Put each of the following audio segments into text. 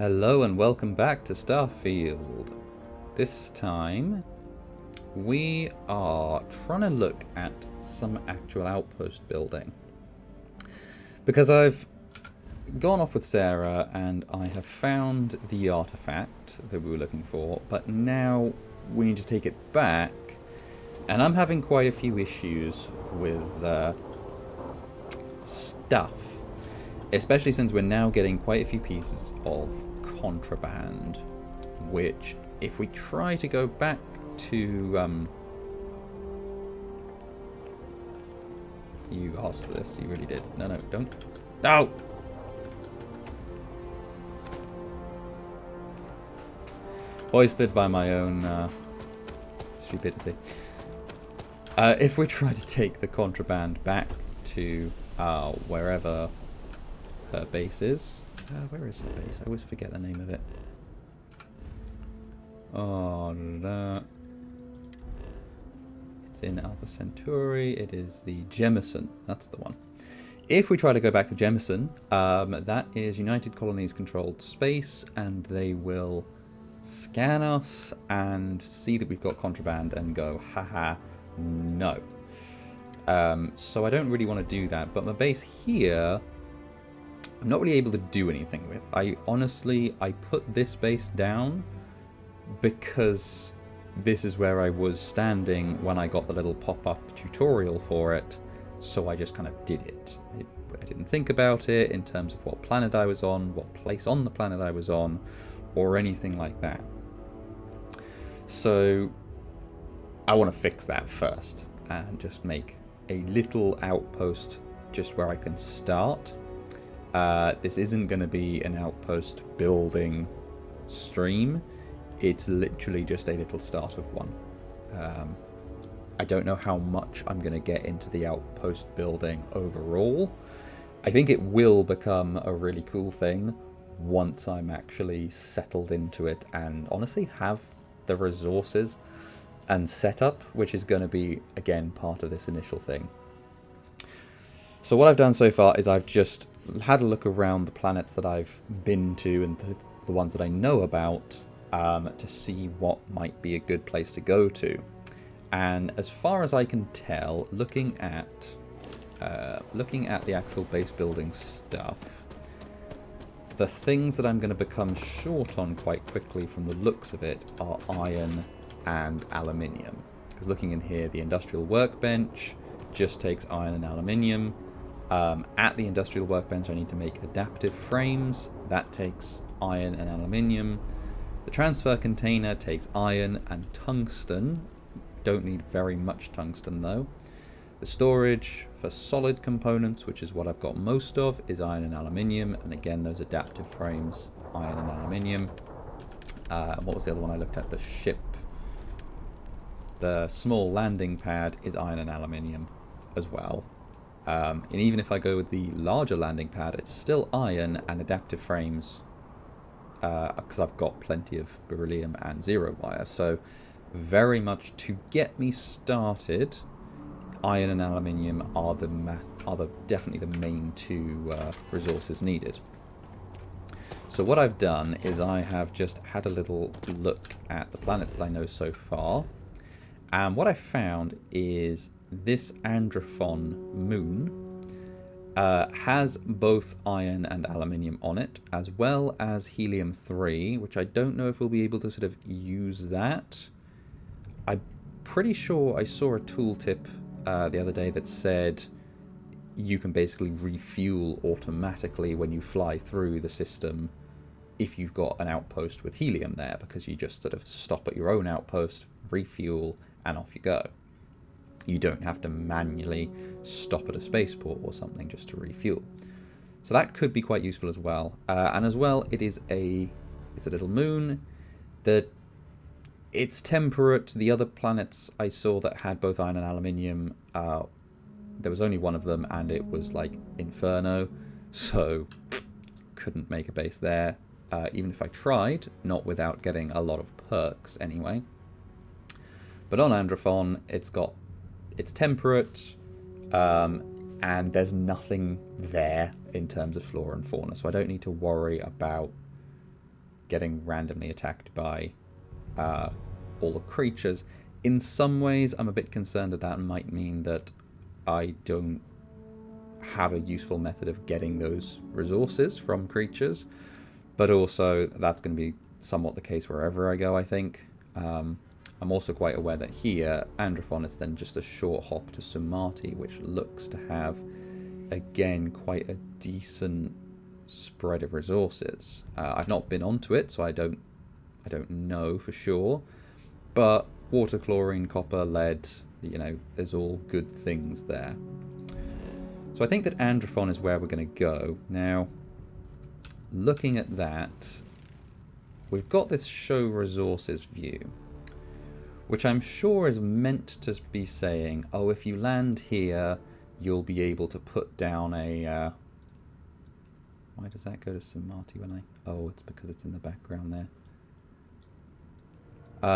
Hello and welcome back to Starfield. This time we are trying to look at some actual outpost building. Because I've gone off with Sarah and I have found the artifact that we were looking for, but now we need to take it back, and I'm having quite a few issues with stuff. Especially since we're now getting quite a few pieces of contraband, which, if we try to go back to... You asked for this, you really did. No, don't. No! Hoisted by my own stupidity. If we try to take the contraband back to wherever her base is. Where is her base? I always forget the name of it. Oh, it's in Alpha Centauri. It is the Jemison. That's the one. If we try to go back to Jemison, that is United Colonies controlled space, and they will scan us and see that we've got contraband and go, haha, no. So I don't really want to do that, but my base here I'm not really able to do anything with. I put this base down because this is where I was standing when I got the little pop-up tutorial for it, so I just kind of did it. I didn't think about it in terms of what planet I was on, what place on the planet I was on, or anything like that. So I want to fix that first and just make a little outpost just where I can start. This isn't going to be an outpost building stream. It's literally just a little start of one. I don't know how much I'm going to get into the outpost building overall. I think it will become a really cool thing once I'm actually settled into it and honestly have the resources and setup, which is going to be, again, part of this initial thing. So what I've done so far is I've just had a look around the planets that I've been to and the ones that I know about to see what might be a good place to go to. And as far as I can tell, looking at the actual base building stuff, the things that I'm going to become short on quite quickly from the looks of it are iron and aluminium. Because looking in here, the industrial workbench just takes iron and aluminium. At the industrial workbench, I need to make adaptive frames. That takes iron and aluminium. The transfer container takes iron and tungsten. Don't need very much tungsten though. The storage for solid components, which is what I've got most of, is iron and aluminium. And again, those adaptive frames, iron and aluminium. What was the other one I looked at? The ship. The small landing pad is iron and aluminium as well. And even if I go with the larger landing pad, it's still iron and adaptive frames because I've got plenty of beryllium and zero wire. So very much to get me started, iron and aluminium are definitely the main two resources needed. So what I've done is I have just had a little look at the planets that I know so far, and what I found is this Androphon moon has both iron and aluminium on it, as well as helium-3, which I don't know if we'll be able to sort of use that. I'm pretty sure I saw a tooltip the other day that said you can basically refuel automatically when you fly through the system if you've got an outpost with helium there, because you just sort of stop at your own outpost, refuel, and off you go. You don't have to manually stop at a spaceport or something just to refuel. So that could be quite useful as well. And as well, it's a little moon that it's temperate. The other planets I saw that had both iron and aluminium, there was only one of them, and it was like Inferno, so couldn't make a base there. Even if I tried, not without getting a lot of perks anyway. But on Androphon, it's temperate, and there's nothing there in terms of flora and fauna, so I don't need to worry about getting randomly attacked by all the creatures. In some ways, I'm a bit concerned that that might mean that I don't have a useful method of getting those resources from creatures, but also that's going to be somewhat the case wherever I go, I think. I'm also quite aware that here, Androphon, it's then just a short hop to Sumati, which looks to have, again, quite a decent spread of resources. I've not been onto it, so I don't know for sure, but water, chlorine, copper, lead, you know, there's all good things there. So I think that Androphon is where we're going to go. Now, looking at that, we've got this show resources view, which I'm sure is meant to be saying, oh, if you land here, you'll be able to put down a... Why does that go to Sumati when I... Oh, it's because it's in the background there.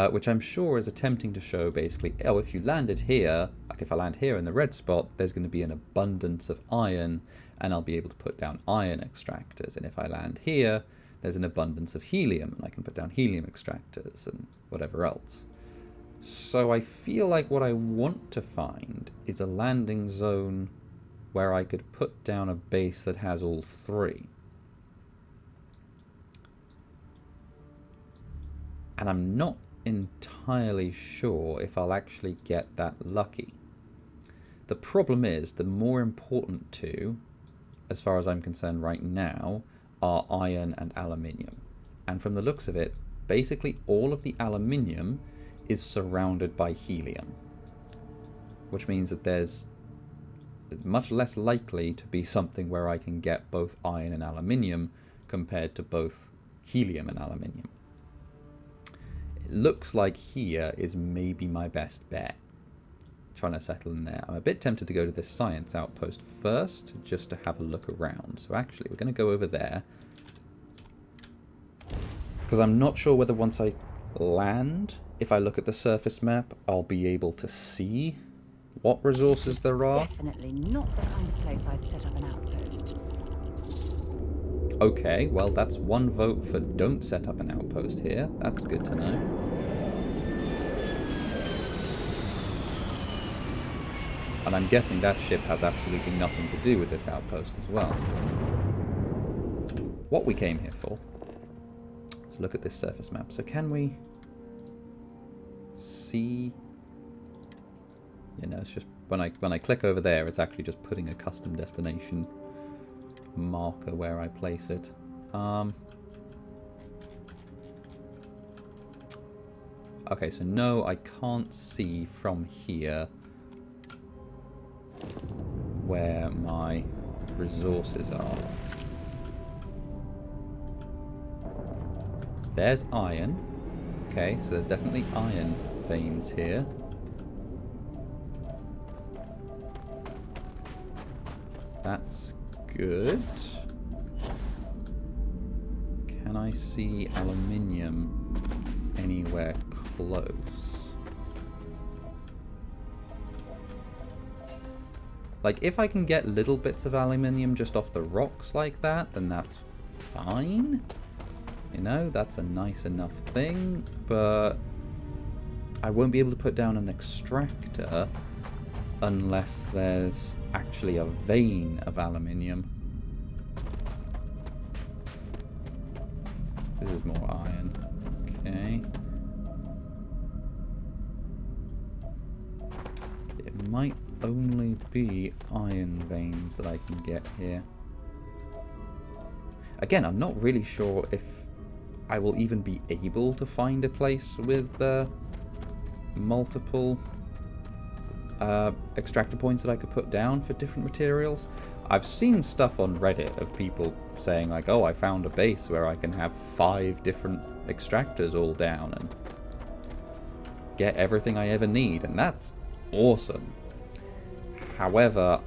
Which I'm sure is attempting to show basically, oh, if you landed here, like if I land here in the red spot, there's going to be an abundance of iron, and I'll be able to put down iron extractors. And if I land here, there's an abundance of helium, and I can put down helium extractors and whatever else. So I feel like what I want to find is a landing zone where I could put down a base that has all three. And I'm not entirely sure if I'll actually get that lucky. The problem is, the more important two, as far as I'm concerned right now, are iron and aluminium. And from the looks of it, basically all of the aluminium is surrounded by helium, which means that there's much less likely to be something where I can get both iron and aluminium compared to both helium and aluminium. It looks like here is maybe my best bet, trying to settle in there. I'm a bit tempted to go to this science outpost first, just to have a look around. So actually, we're going to go over there, because I'm not sure whether once I land, if I look at the surface map, I'll be able to see what resources there are. Definitely not the kind of place I'd set up an outpost. Okay, well that's one vote for don't set up an outpost here. That's good to know. And I'm guessing that ship has absolutely nothing to do with this outpost as well. What we came here for. Let's look at this surface map. So can we see? You know, it's just when I click over there, it's actually just putting a custom destination marker where I place it. Okay, so no, I can't see from here where my resources are. There's iron. Okay, so there's definitely iron veins here. That's good. Can I see aluminium anywhere close? Like, if I can get little bits of aluminium just off the rocks like that, then that's fine. You know, that's a nice enough thing, but I won't be able to put down an extractor unless there's actually a vein of aluminium. This is more iron. Okay. It might only be iron veins that I can get here. Again, I'm not really sure if I will even be able to find a place with multiple extractor points that I could put down for different materials. I've seen stuff on Reddit of people saying like, oh, I found a base where I can have 5 different extractors all down and get everything I ever need, and that's awesome. However,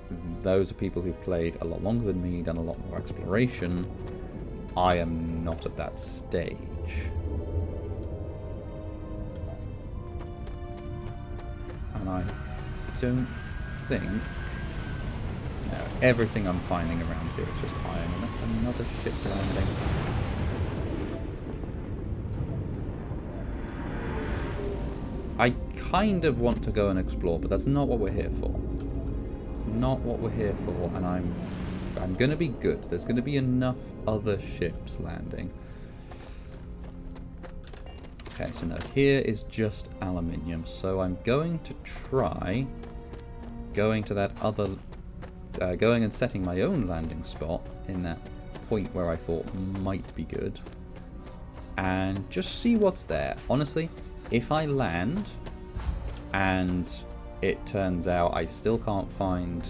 those are people who've played a lot longer than me, done a lot more exploration. I am not at that stage. And I don't think... No, everything I'm finding around here is just iron, and that's another ship landing. I kind of want to go and explore, but that's not what we're here for. It's not what we're here for, and I'm going to be good. There's going to be enough other ships landing. Okay, so no, here is just aluminium. So I'm going to try going to that other... going and setting my own landing spot in that point where I thought might be good. And just see what's there. Honestly, if I land and it turns out I still can't find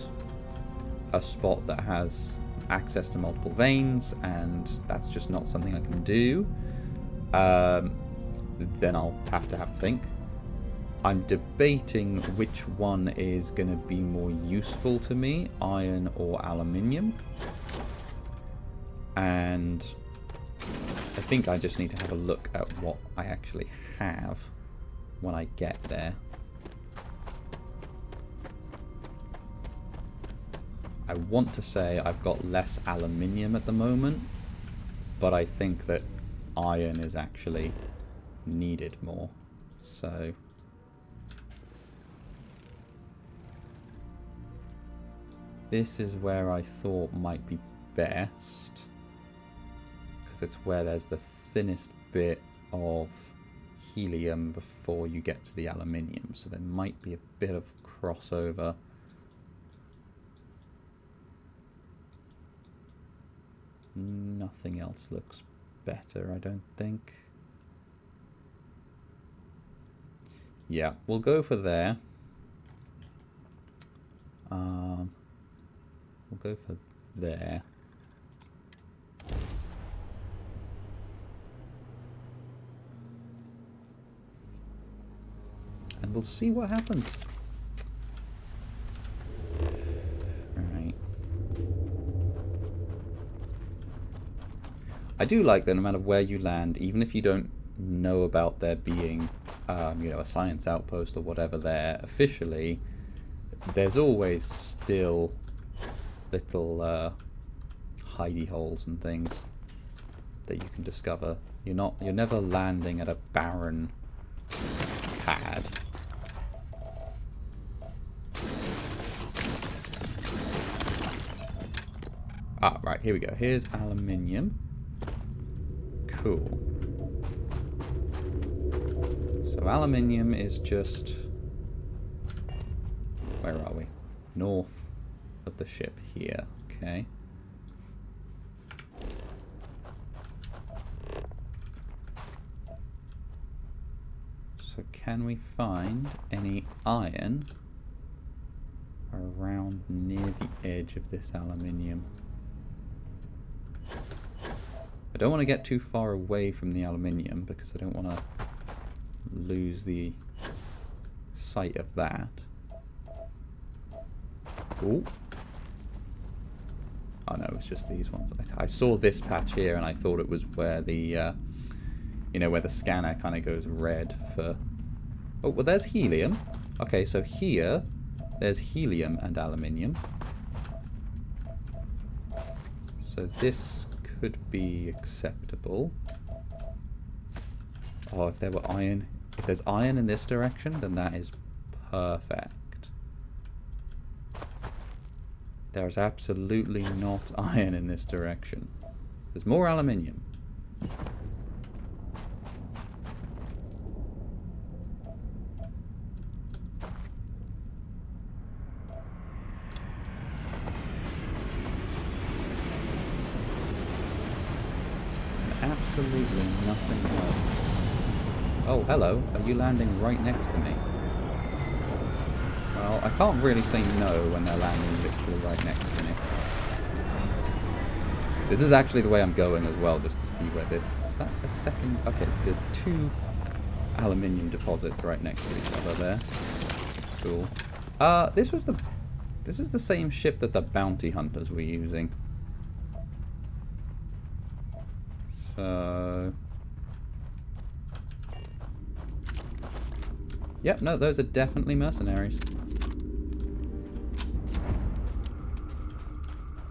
a spot that has access to multiple veins and that's just not something I can do, then I'll have to have a think. I'm debating which one is going to be more useful to me, iron or aluminium. And I think I just need to have a look at what I actually have when I get there. I want to say I've got less aluminium at the moment, but I think that iron is actually needed more. So this is where I thought might be best, because it's where there's the thinnest bit of helium before you get to the aluminium, so there might be a bit of crossover. Nothing else looks better, I don't think. Yeah, we'll go for there. We'll go for there. And we'll see what happens. Alright. I do like that no matter where you land, even if you don't know about there being, you know, a science outpost or whatever there officially, there's always still little hidey holes and things that you can discover. You're never landing at a barren pad. Ah, right, here we go. Here's aluminium. Cool. So aluminium is just... where are we? North of the ship here. Okay. So can we find any iron around near the edge of this aluminium? I don't want to get too far away from the aluminium because I don't want to lose the sight of that. Ooh. Oh no, it's just these ones. I saw this patch here and I thought it was where the, you know, where the scanner kind of goes red for... Oh, well there's helium. Okay, so here, there's helium and aluminium. So this could be acceptable. Oh, if there were iron... If there's iron in this direction, then that is perfect. There's absolutely not iron in this direction. There's more aluminium. And absolutely nothing else. Oh, hello. Are you landing right next to me? Well, I can't really say no when they're landing literally right next to me. This is actually the way I'm going as well, just to see where this... Is that a second? Okay, so there's two aluminium deposits right next to each other there. Cool. This is the same ship that the bounty hunters were using. So... Yep, no, those are definitely mercenaries.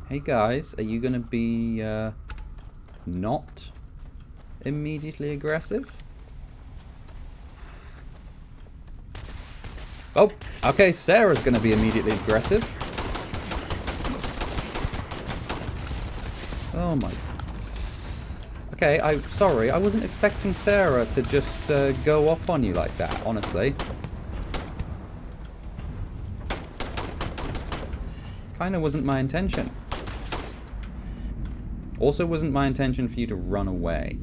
Hey guys, are you gonna be not immediately aggressive? Oh, okay, Sarah's going to be immediately aggressive. Oh my. Okay, sorry, I wasn't expecting Sarah to just go off on you like that, honestly. Kinda wasn't my intention. Also wasn't my intention for you to run away.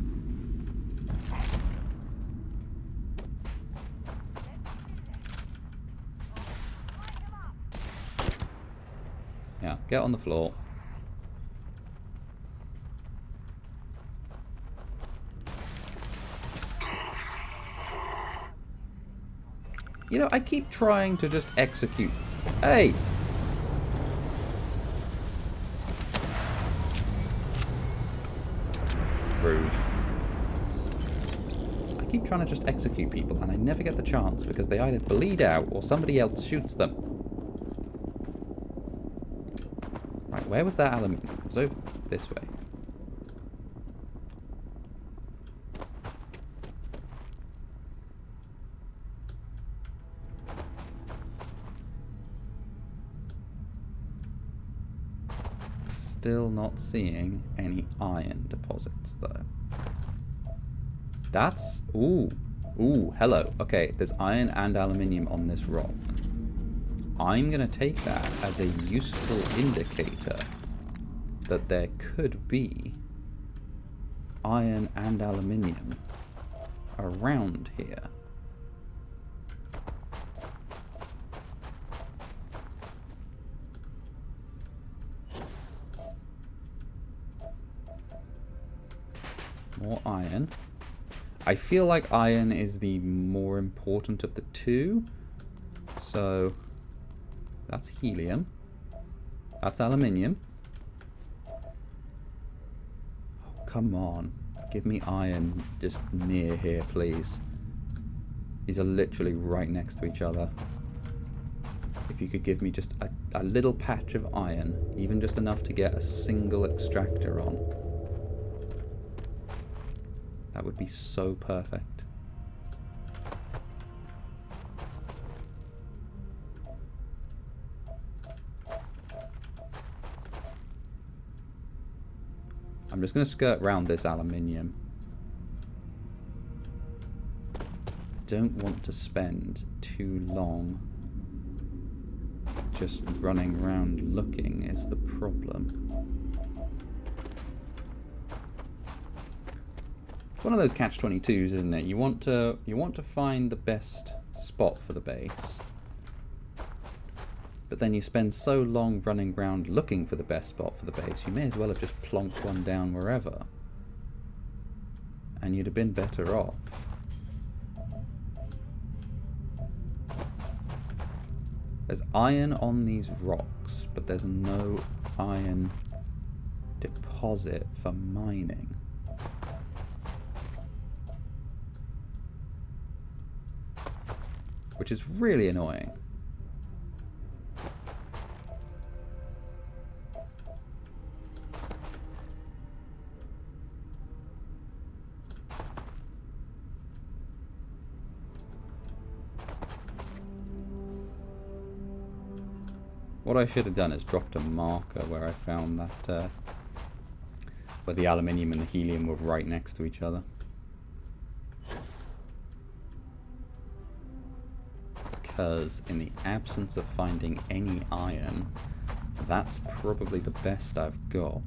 Yeah, get on the floor. You know, I keep trying to just execute. Hey! Rude. I keep trying to just execute people, and I never get the chance because they either bleed out or somebody else shoots them. Right, where was that aluminium? It was over this way. Still not seeing any iron deposits, though. That's... Ooh. Ooh, hello. Okay, there's iron and aluminium on this rock. I'm going to take that as a useful indicator that there could be iron and aluminium around here. More iron. I feel like iron is the more important of the two. So, that's helium. That's aluminium. Oh, come on. Give me iron just near here, please. These are literally right next to each other. If you could give me just a little patch of iron, even just enough to get a single extractor on. That would be so perfect. I'm just going to skirt around this aluminium. Don't want to spend too long just running around looking is the problem. It's one of those catch-22s, isn't it? You want to find the best spot for the base, but then you spend so long running around looking for the best spot for the base, you may as well have just plonked one down wherever, and you'd have been better off. There's iron on these rocks, but there's no iron deposit for mining. Which is really annoying. What I should have done is dropped a marker where I found that, where the aluminium and the helium were right next to each other. Because in the absence of finding any iron, that's probably the best I've got.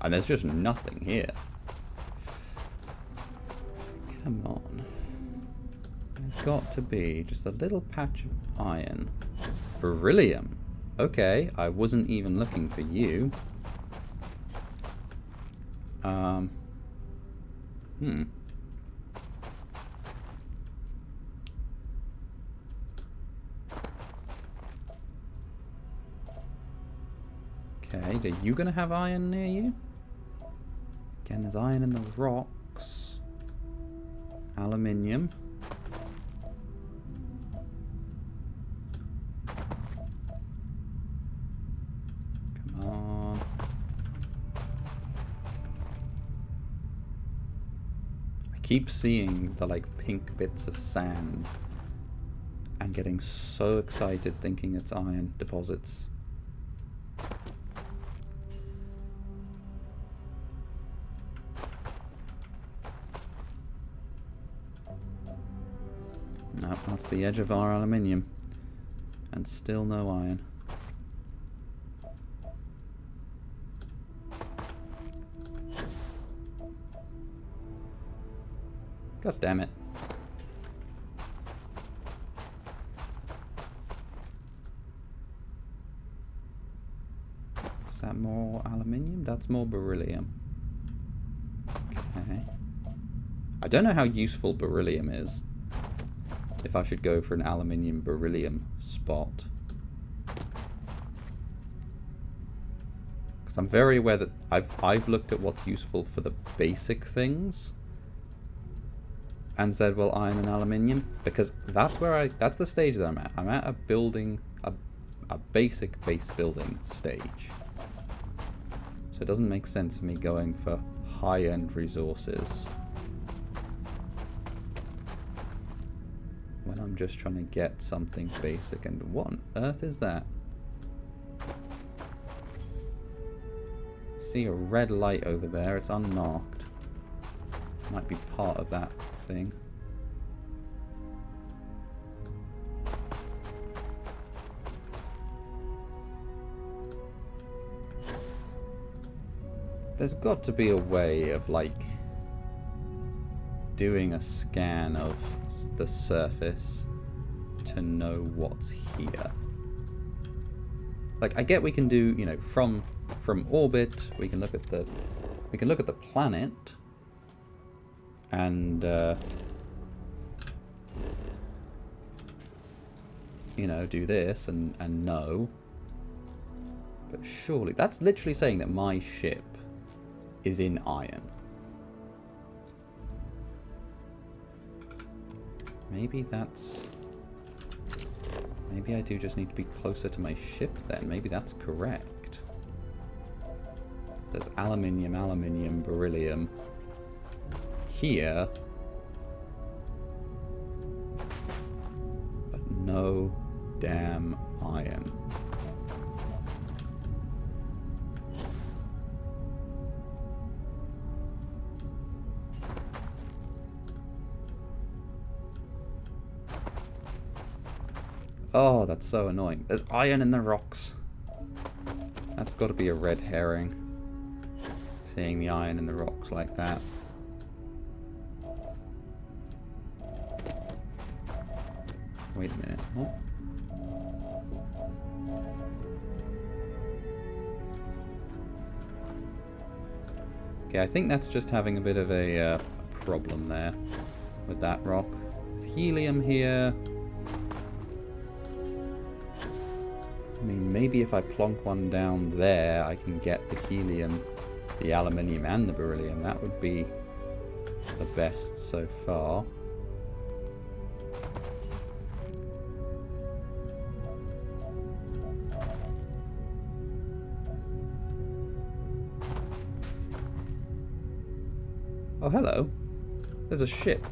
And there's just nothing here. Come on. There's got to be just a little patch of iron. Beryllium. Okay, I wasn't even looking for you. Okay, are you going to have iron near you? Again, there's iron in the rocks. Aluminium. keep seeing the like pink bits of sand and getting so excited thinking it's iron deposits. Nope, that's the edge of our aluminium. And still no iron. God damn it. Is that more aluminium? That's more beryllium. Okay. I don't know how useful beryllium is. If I should go for an aluminium beryllium spot. Because I'm very aware that I've looked at what's useful for the basic things and said, well, iron and aluminium, because that's where that's the stage that I'm at. I'm at a building, a basic base building stage. So it doesn't make sense for me going for high-end resources when I'm just trying to get something basic. And what on earth is that? See a red light over there. It's unmarked. Might be part of that thing. There's got to be a way of like doing a scan of the surface to know what's here. Like I get we can do, you know, from orbit, we can look at the planet and you know, do this and know. But surely that's literally saying that my ship is in iron. Maybe I do just need to be closer to my ship then. Maybe that's correct. There's aluminium, beryllium here. But no damn iron. Oh, that's so annoying. There's iron in the rocks. That's got to be a red herring. Seeing the iron in the rocks like that. Wait a minute. What? Okay, I think that's just having a bit of a problem there with that rock. There's helium here. I mean, maybe if I plonk one down there, I can get the helium, the aluminium, and the beryllium. That would be the best so far. Oh, hello. There's a ship.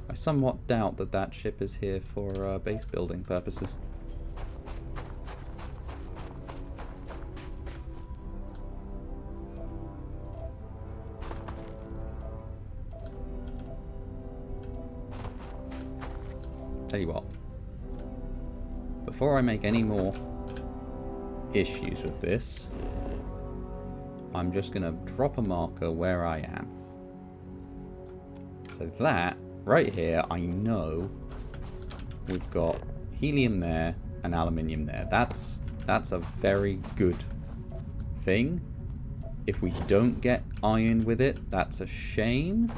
I somewhat doubt that that ship is here for base building purposes. Tell you what. Before I make any more issues with this, I'm just going to drop a marker where I am. So that, right here, I know we've got helium there and aluminium there. That's a very good thing. If we don't get iron with it, that's a shame.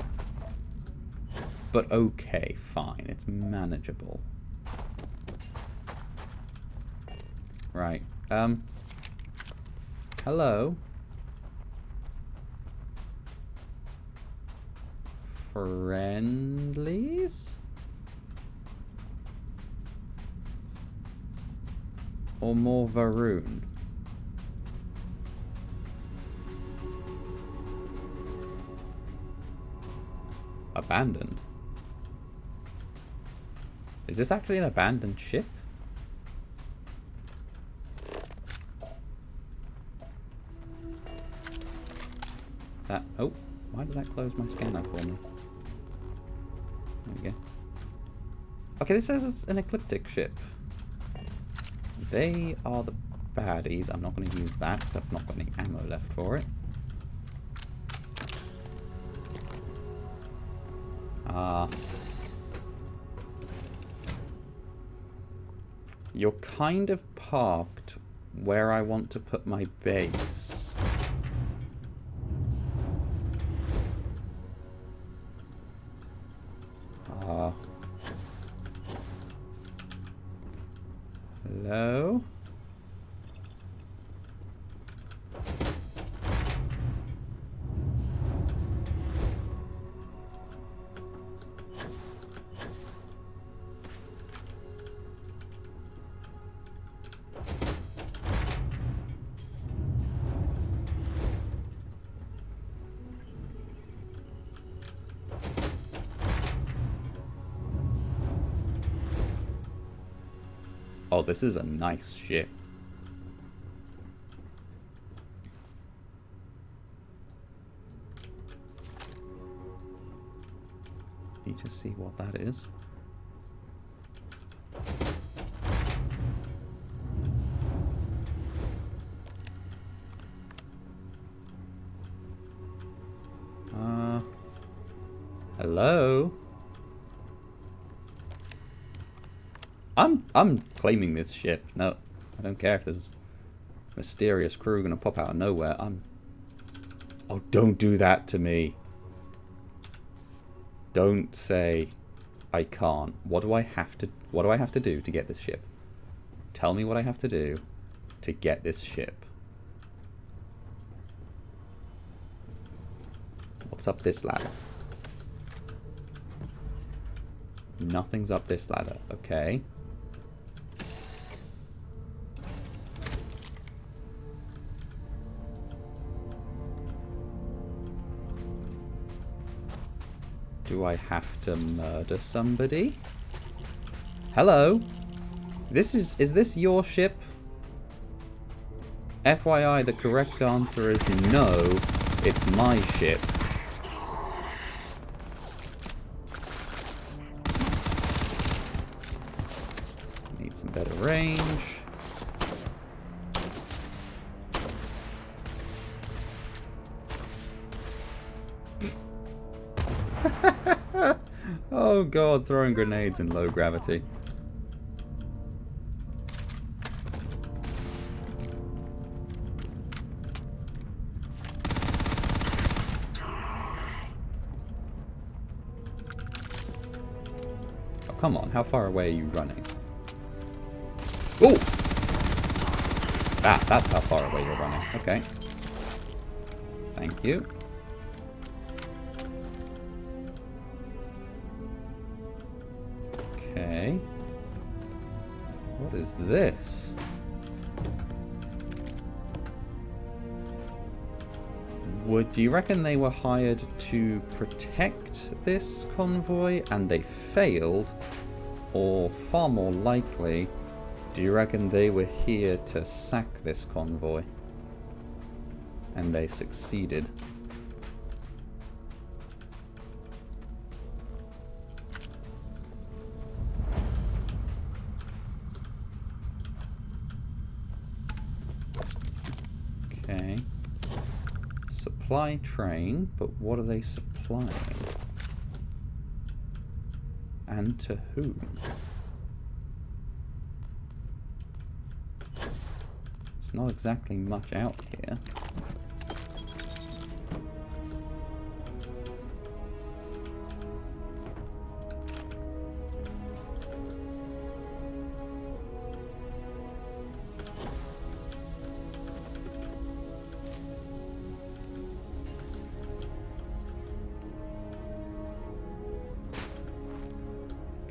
But okay, fine. It's manageable. Right. Hello. Friendlies? Or more Varun? abandoned. Is this actually an abandoned ship? That... Oh, why did that close my scanner for me? There we go. Okay, this says it's an ecliptic ship. They are the baddies. I'm not going to use that because I've not got any ammo left for it. You're kind of parked where I want to put my base. Hello? Oh, this is a nice ship. Need to see what that is. Hello? I'm claiming this ship. No, I don't care if there's a mysterious crew gonna pop out of nowhere. Oh, don't do that to me. Don't say I can't. What do I have to do to get this ship? Tell me what I have to do to get this ship. What's up this ladder? Nothing's up this ladder. Okay. Do I have to murder somebody? Hello? Is this your ship? FYI, the correct answer is no. It's my ship. Need some better range. Oh god, throwing grenades in low gravity. Oh, come on, how far away are you running? Oh! That's how far away you're running. Okay. Thank you. Okay. What is this? Do you reckon they were hired to protect this convoy and they failed? Or far more likely, do you reckon they were here to sack this convoy and they succeeded? Okay. Supply train, but what are they supplying? And to whom? It's not exactly much out here.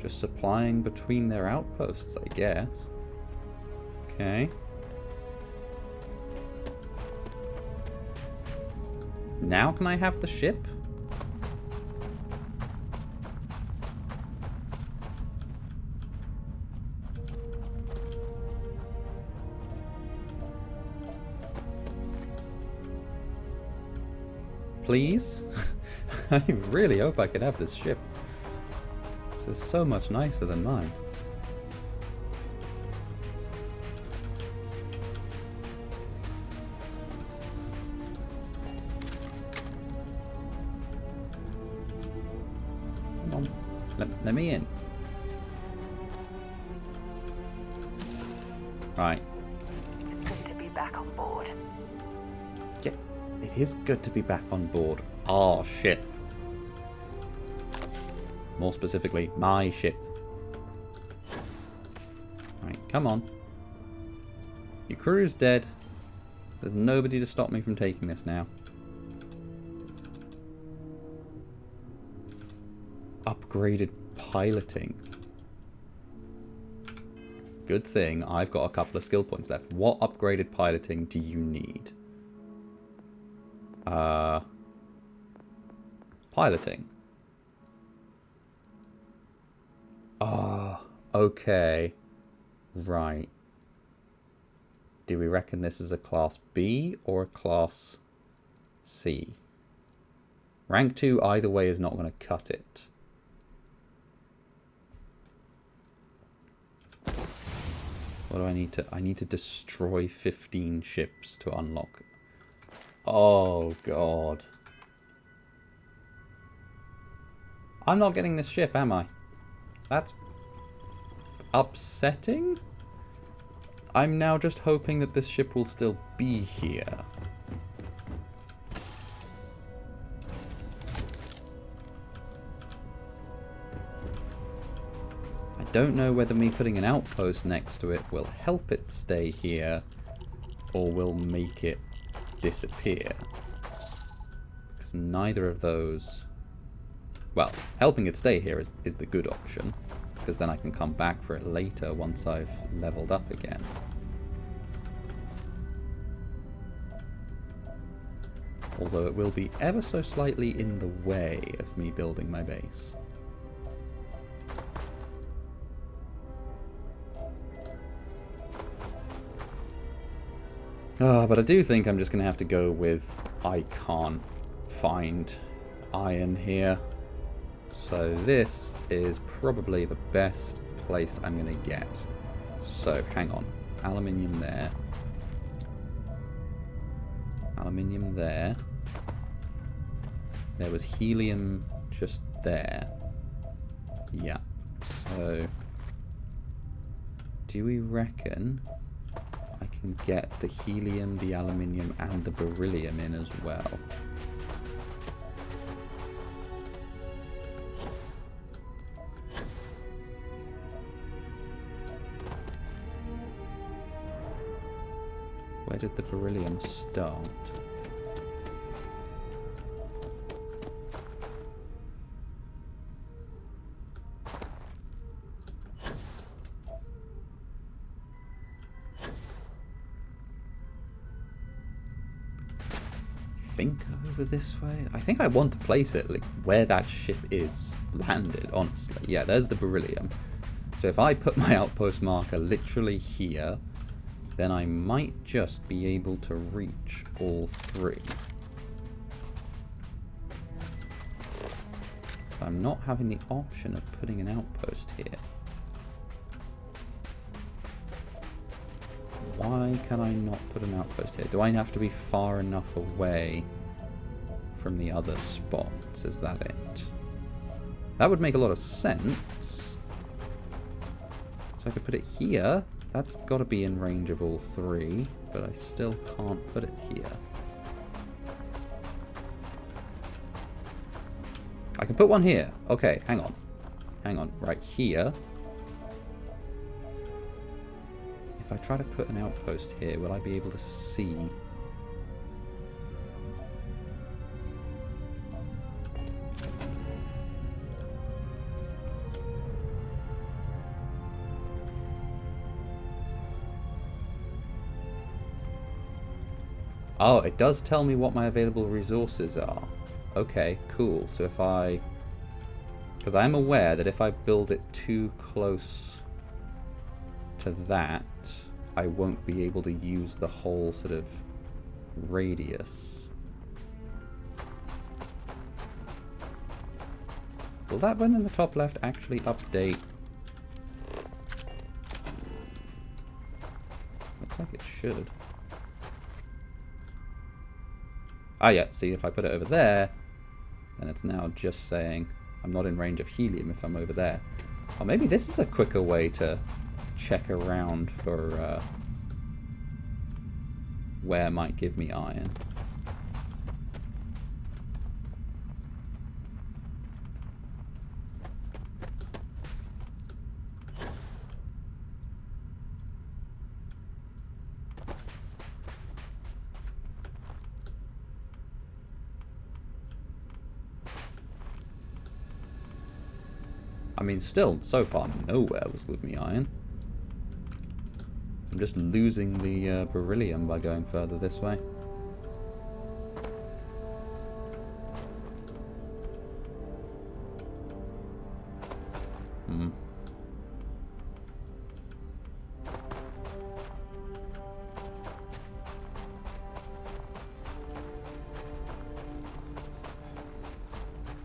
Just supplying between their outposts, I guess. Okay. Now can I have the ship? please? I really hope I can have this ship. This is so much nicer than mine. Come on. Let me in. Right. Good to be back on board. Yeah, it is good to be back on board. Oh, shit. More specifically, my ship. Right, come on. Your crew's dead. There's nobody to stop me from taking this now. Upgraded piloting. Good thing I've got a couple of skill points left. What upgraded piloting do you need? Piloting. Okay. Right. Do we reckon this is a class B or a class C? Rank 2 either way is not going to cut it. What do I need to... I need to destroy 15 ships to unlock. Oh, God. I'm not getting this ship, am I? That's upsetting. I'm now just hoping that this ship will still be here. I don't know whether me putting an outpost next to it will help it stay here or will make it disappear. Because neither of those... Well, helping it stay here is the good option, because then I can come back for it later once I've leveled up again. Although it will be ever so slightly in the way of me building my base. But I do think I'm just going to have to go with I can't find iron here. So this is probably the best place I'm going to get. So, hang on. Aluminium there. Aluminium there. There was helium just there. Yeah. So, do we reckon I can get the helium, the aluminium, and the beryllium in as well? Where did the beryllium start? Think over this way? I think I want to place it like where that ship is landed, honestly. Yeah, there's the beryllium. So if I put my outpost marker literally here, then I might just be able to reach all three. But I'm not having the option of putting an outpost here. Why can I not put an outpost here? Do I have to be far enough away from the other spots? Is that it? That would make a lot of sense. So I could put it here. That's got to be in range of all three, but I still can't put it here. I can put one here. Okay, hang on. Hang on, right here. If I try to put an outpost here, will I be able to see? Oh, it does tell me what my available resources are. Okay, cool. So if I... Because I'm aware that if I build it too close to that, I won't be able to use the whole sort of radius. Will that one in the top left actually update? Looks like it should. Ah, yeah, see, if I put it over there, then it's now just saying I'm not in range of helium if I'm over there. Or maybe this is a quicker way to check around for where might give me iron. I mean, still, so far, nowhere was with me iron. I'm just losing the beryllium by going further this way. Hmm.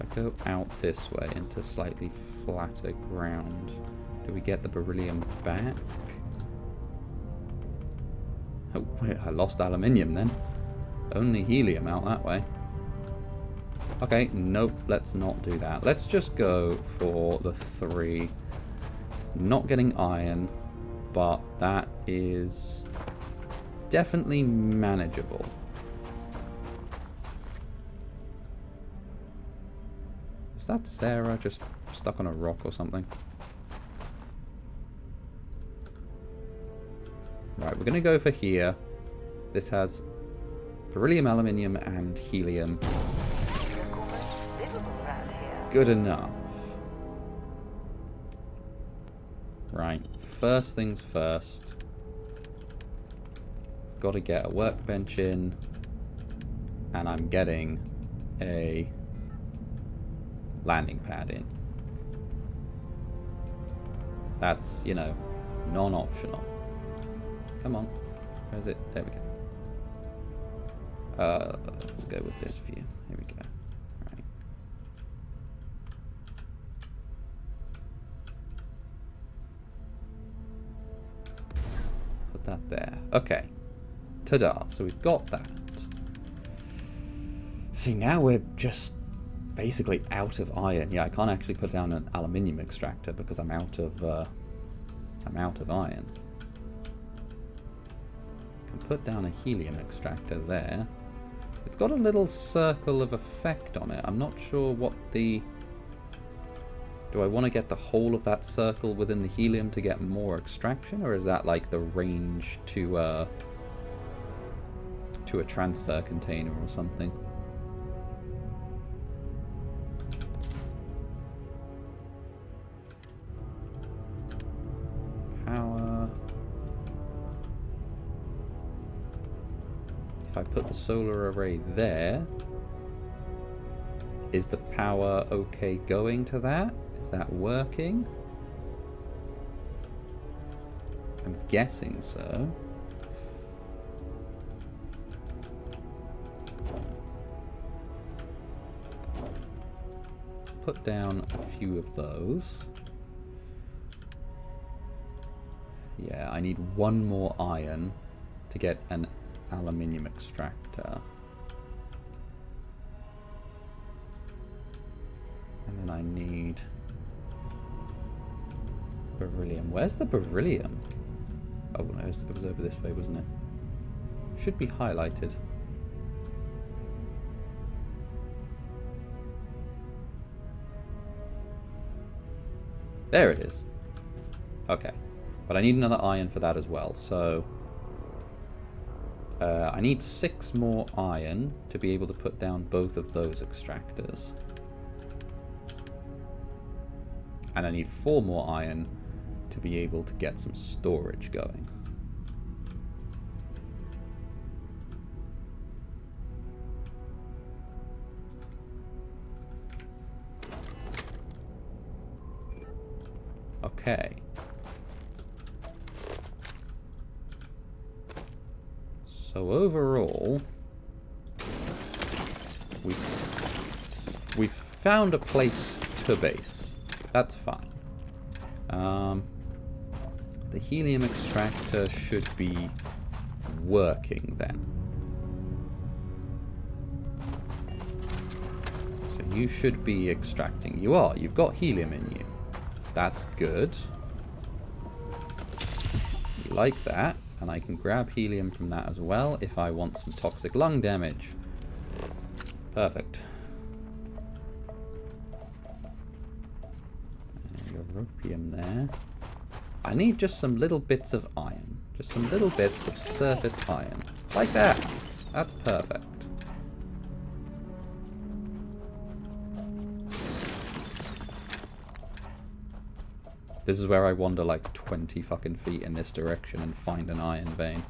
If I go out this way into slightly flatter ground, do we get the beryllium back? Oh, wait, I lost aluminium then. Only helium out that way. Okay, nope, let's not do that. Let's just go for the 3. Not getting iron, but that is definitely manageable. Is that Sarah just stuck on a rock or something? Right, we're going to go for here. This has beryllium, aluminium, and helium. Good enough. Right, first things first. Got to get a workbench in. And I'm getting a landing pad in. That's, you know, non-optional. Come on. Where is it? There we go. Let's go with this view. Here we go. Right. Put that there. Okay. Ta-da. So we've got that. See, now we're just basically out of iron. Yeah, I can't actually put down an aluminium extractor because I'm out of iron. Put down a helium extractor there. It's got a little circle of effect on it. I'm not sure what the... Do I want to get the whole of that circle within the helium to get more extraction, or is that like the range to a transfer container or something? If I put the solar array there, is the power okay going to that? Is that working? I'm guessing so. Put down a few of those. Yeah, I need one more iron to get an aluminium extractor. And then I need beryllium. Where's the beryllium? Oh no, it was over this way, wasn't it? Should be highlighted. There it is. Okay. But I need another iron for that as well, so... I need 6 more iron to be able to put down both of those extractors. And I need 4 more iron to be able to get some storage going. Okay. So overall, we've found a place to base. That's fine. The helium extractor should be working then. So you should be extracting. You are. You've got helium in you. That's good. You like that. And I can grab helium from that as well if I want some toxic lung damage. Perfect. Europium there. I need just some little bits of iron. Just some little bits of surface iron. Like that. That's perfect. This is where I wander like 20 fucking feet in this direction and find an iron vein.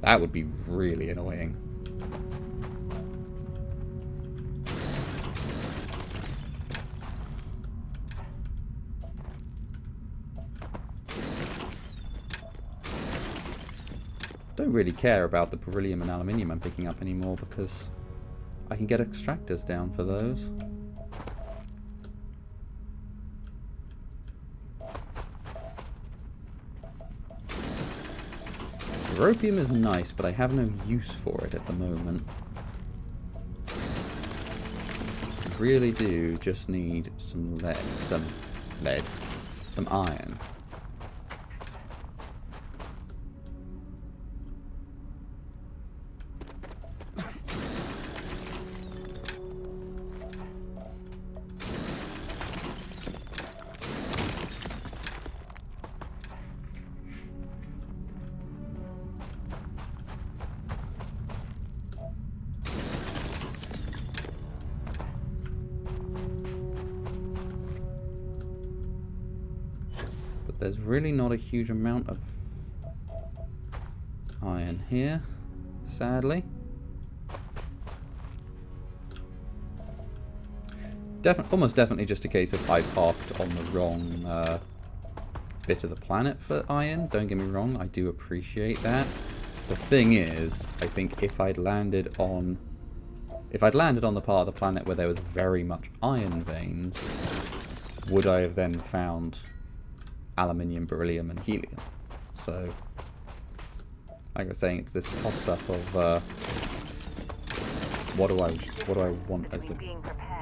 That would be really annoying. Don't really care about the beryllium and aluminium I'm picking up anymore because I can get extractors down for those. Europium is nice, but I have no use for it at the moment. I really do just need some lead, some iron. There's really not a huge amount of iron here, sadly. Almost definitely just a case of I parked on the wrong bit of the planet for iron. Don't get me wrong, I do appreciate that. The thing is, I think if I'd landed on the part of the planet where there was very much iron veins, would I have then found aluminium, beryllium, and helium? So, like I was saying, it's this toss-up of what do I want as the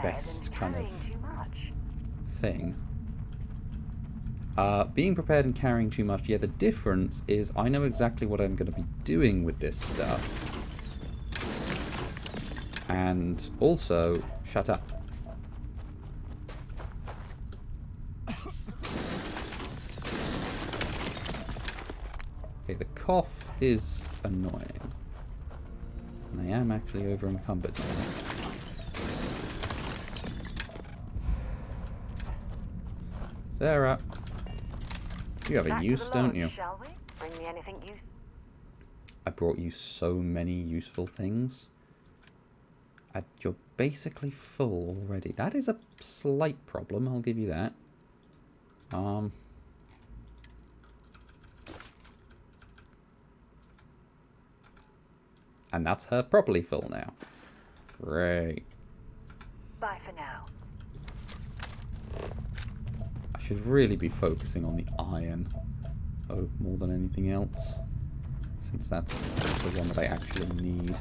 best kind of thing. Being prepared and carrying too much. Yeah, the difference is I know exactly what I'm going to be doing with this stuff, and also shut up. Okay, the cough is annoying. And I am actually over encumbered now. Sarah, you have a use, don't you? Shall we? Bring me anything use? I brought you so many useful things. You're basically full already. That is a slight problem, I'll give you that. And that's her properly full now. Great. Bye for now. I should really be focusing on the iron more than anything else, since that's the one that I actually need.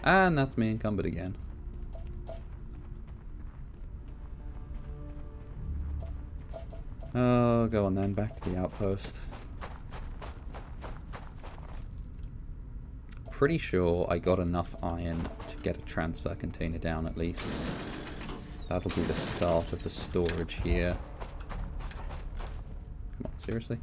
And that's me encumbered again. Oh, go on then, back to the outpost. Pretty sure I got enough iron to get a transfer container down at least. That'll be the start of the storage here. Come on, seriously?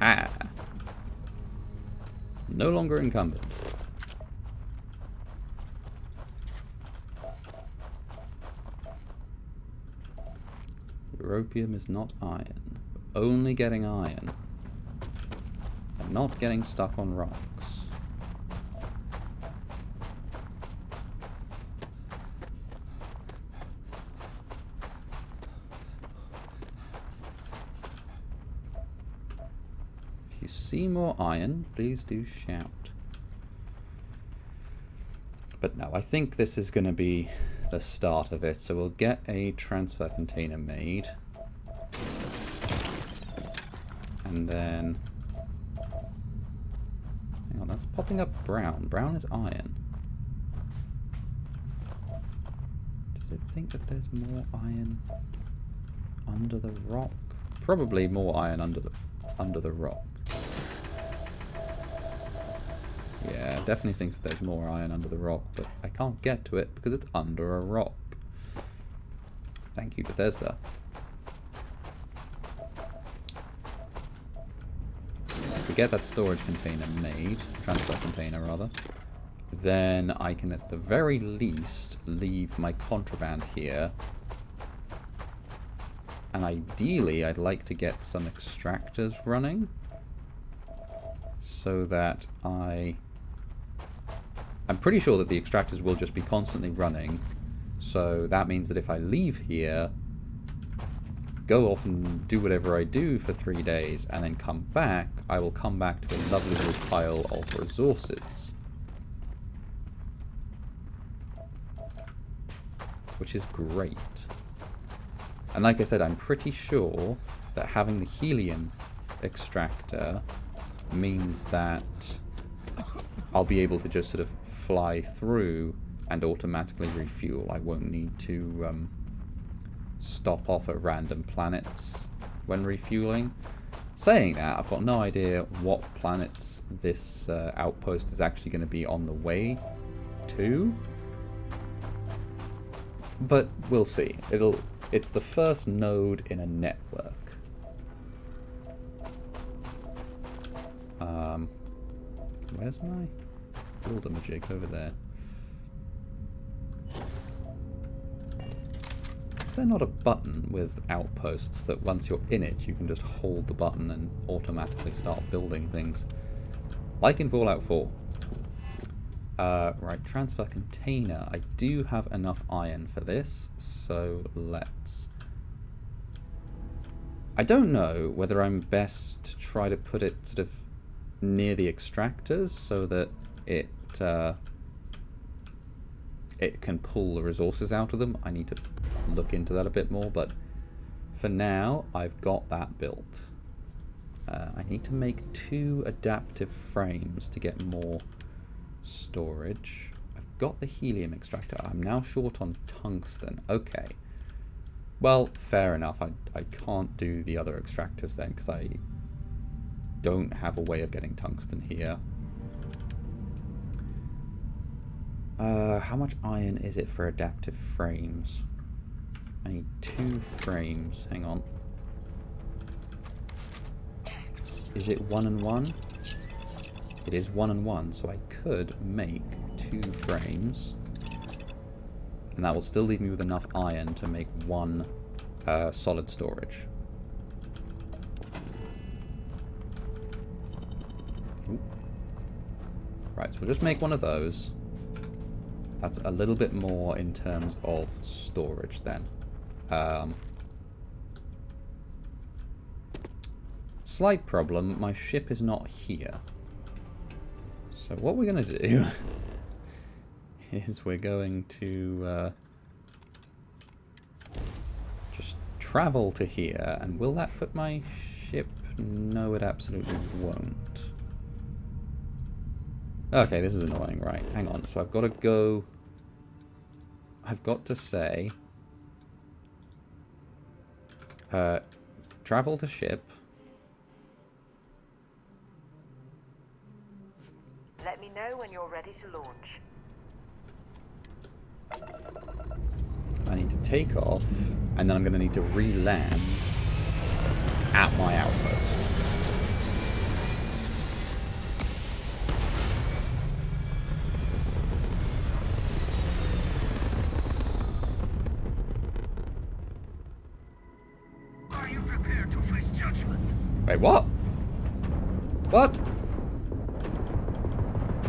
Aha! No longer encumbered. Europium is not iron. We're only getting iron. I'm not getting stuck on rocks. If you see more iron, please do shout. But no, I think this is going to be the start of it. So we'll get a transfer container made. And then... hang on, that's popping up brown. Brown is iron. Does it think that there's more iron under the rock? Probably more iron under the rock. Yeah, definitely thinks that there's more iron under the rock, but I can't get to it because it's under a rock. Thank you, Bethesda. If we get that storage container made, transfer container rather, then I can at the very least leave my contraband here. And ideally, I'd like to get some extractors running so that I'm pretty sure that the extractors will just be constantly running, so that means that if I leave here, go off and do whatever I do for 3 days, and then come back, I will come back to a lovely little pile of resources. Which is great. And like I said, I'm pretty sure that having the helium extractor means that I'll be able to just sort of fly through and automatically refuel. I won't need to stop off at random planets when refueling. Saying that, I've got no idea what planets this outpost is actually going to be on the way to. But we'll see. It's the first node in a network. Where's my build-a-majig over there? Is there not a button with outposts that once you're in it, you can just hold the button and automatically start building things? Like in Fallout 4. Right, transfer container. I do have enough iron for this, so let's... I don't know whether I'm best to try to put it sort of near the extractors so that it can pull the resources out of them. I need to look into that a bit more, but for now I've got that built. I need to make 2 adaptive frames to get more storage. I've got the helium extractor. I'm now short on tungsten. Okay. Well, fair enough. I can't do the other extractors then because I don't have a way of getting tungsten here. How much iron is it for adaptive frames? I need 2 frames. Hang on. Is it 1 and 1? It is 1 and 1, so I could make 2 frames. And that will still leave me with enough iron to make 1 solid storage. Ooh. Right, so we'll just make 1 of those. That's a little bit more in terms of storage then. Slight problem, my ship is not here. So what we're going to do is we're going to just travel to here. And will that put my ship? No, it absolutely won't. Okay, this is annoying, right? Hang on. So I've got to go... I've got to say... travel to ship. Let me know when you're ready to launch. I need to take off, and then I'm going to need to re-land at my outpost. Wait, what? What?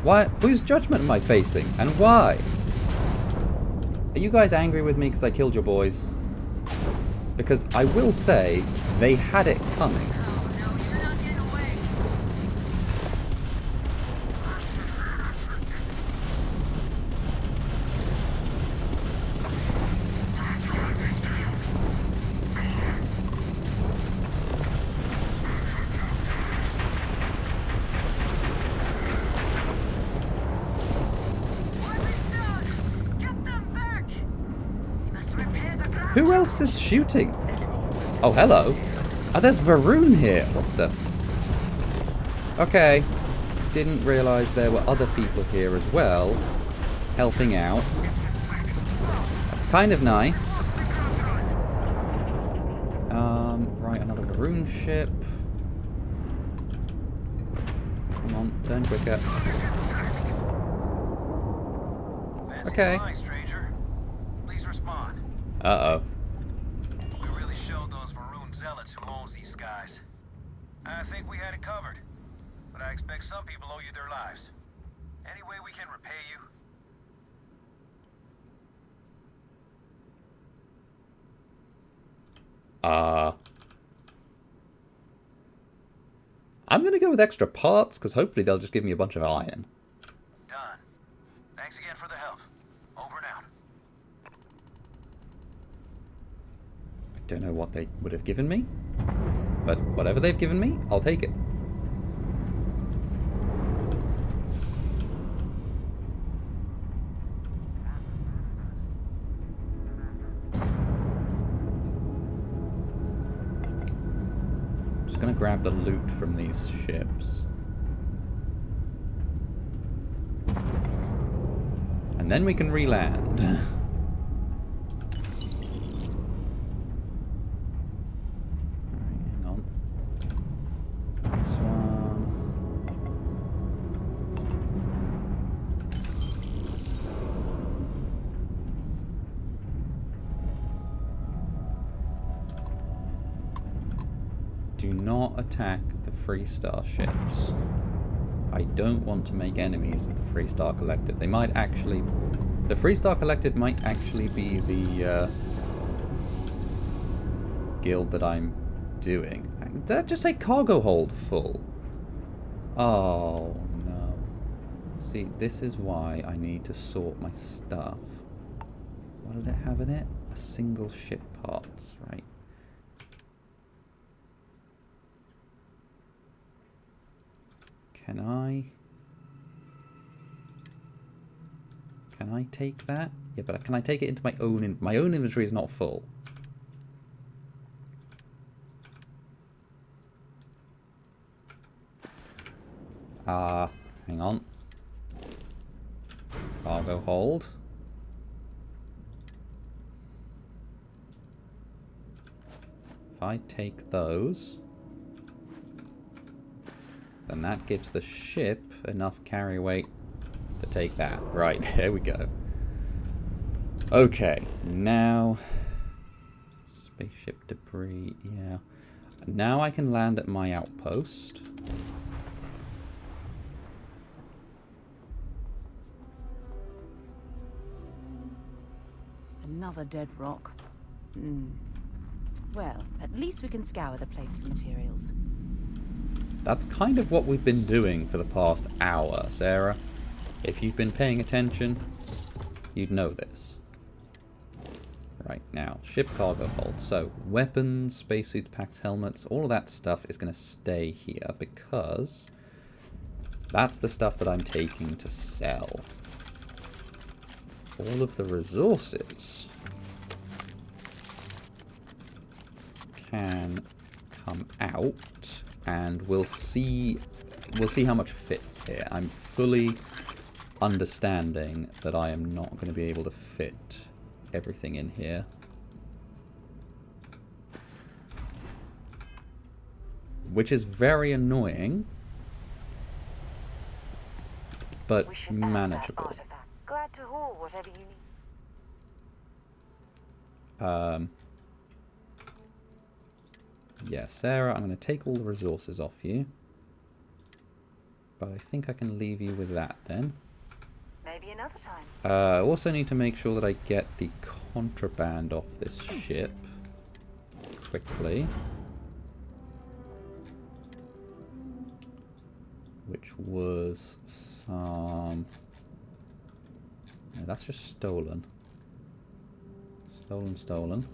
Why? Whose judgment am I facing? And why? Are you guys angry with me because I killed your boys? Because I will say, they had it coming. Who else is shooting? Oh, hello. Oh, there's Varun here. What the? Okay. Didn't realise there were other people here as well. Helping out. That's kind of nice. Right, another Varun ship. Come on, turn quicker. Okay. Uh-oh. We really showed those Maroon zealots who owns these skies. I think we had it covered. But I expect some people owe you their lives. Any way we can repay you? I'm gonna go with extra parts, because hopefully they'll just give me a bunch of iron. Done. Thanks again for the help. Over and out. I don't know what they would have given me, but whatever they've given me, I'll take it. Just gonna grab the loot from these ships. And then we can re-land. Hang on. This one. Do not attack the Freestar ships. I don't want to make enemies of the Freestar Collective. They might actually... The Freestar Collective might actually be the guild that I'm doing. Did that just say cargo hold full? Oh, no. See, this is why I need to sort my stuff. What did it have in it? A single ship parts, right. Can I take that? Yeah, but can I take it into my own... My own inventory is not full. Hang on. Cargo hold. If I take those... then that gives the ship enough carry weight to take that. Right, there we go. Okay, now... Spaceship debris, yeah. Now I can land at my outpost. Another dead rock. Well, at least we can scour the place for materials. That's kind of what we've been doing for the past hour, Sarah. If you've been paying attention, you'd know this. Right, now, ship cargo hold. So, weapons, spacesuits, packs, helmets, all of that stuff is going to stay here because that's the stuff that I'm taking to sell. All of the resources can come out, and we'll see how much fits here. I'm fully understanding that I am not going to be able to fit everything in here. Which is very annoying, but manageable. Glad to haul whatever you need. Yeah, Sarah, I'm going to take all the resources off you. But I think I can leave you with that then. Maybe another time. I also need to make sure that I get the contraband off this ship quickly. Which was some... No, that's just stolen. Stolen.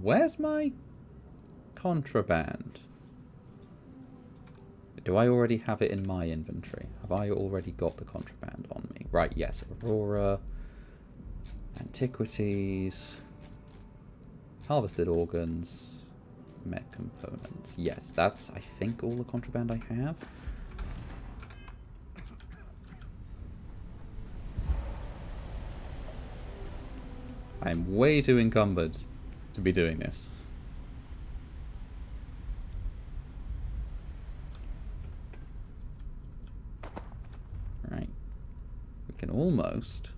Where's my contraband? Do I already have it in my inventory? Have I already got the contraband on me? Right, yes. Aurora. Antiquities. Harvested organs. Met components. Yes, that's, I think, all the contraband I have. I'm way too encumbered to be doing this. Right. We can almost...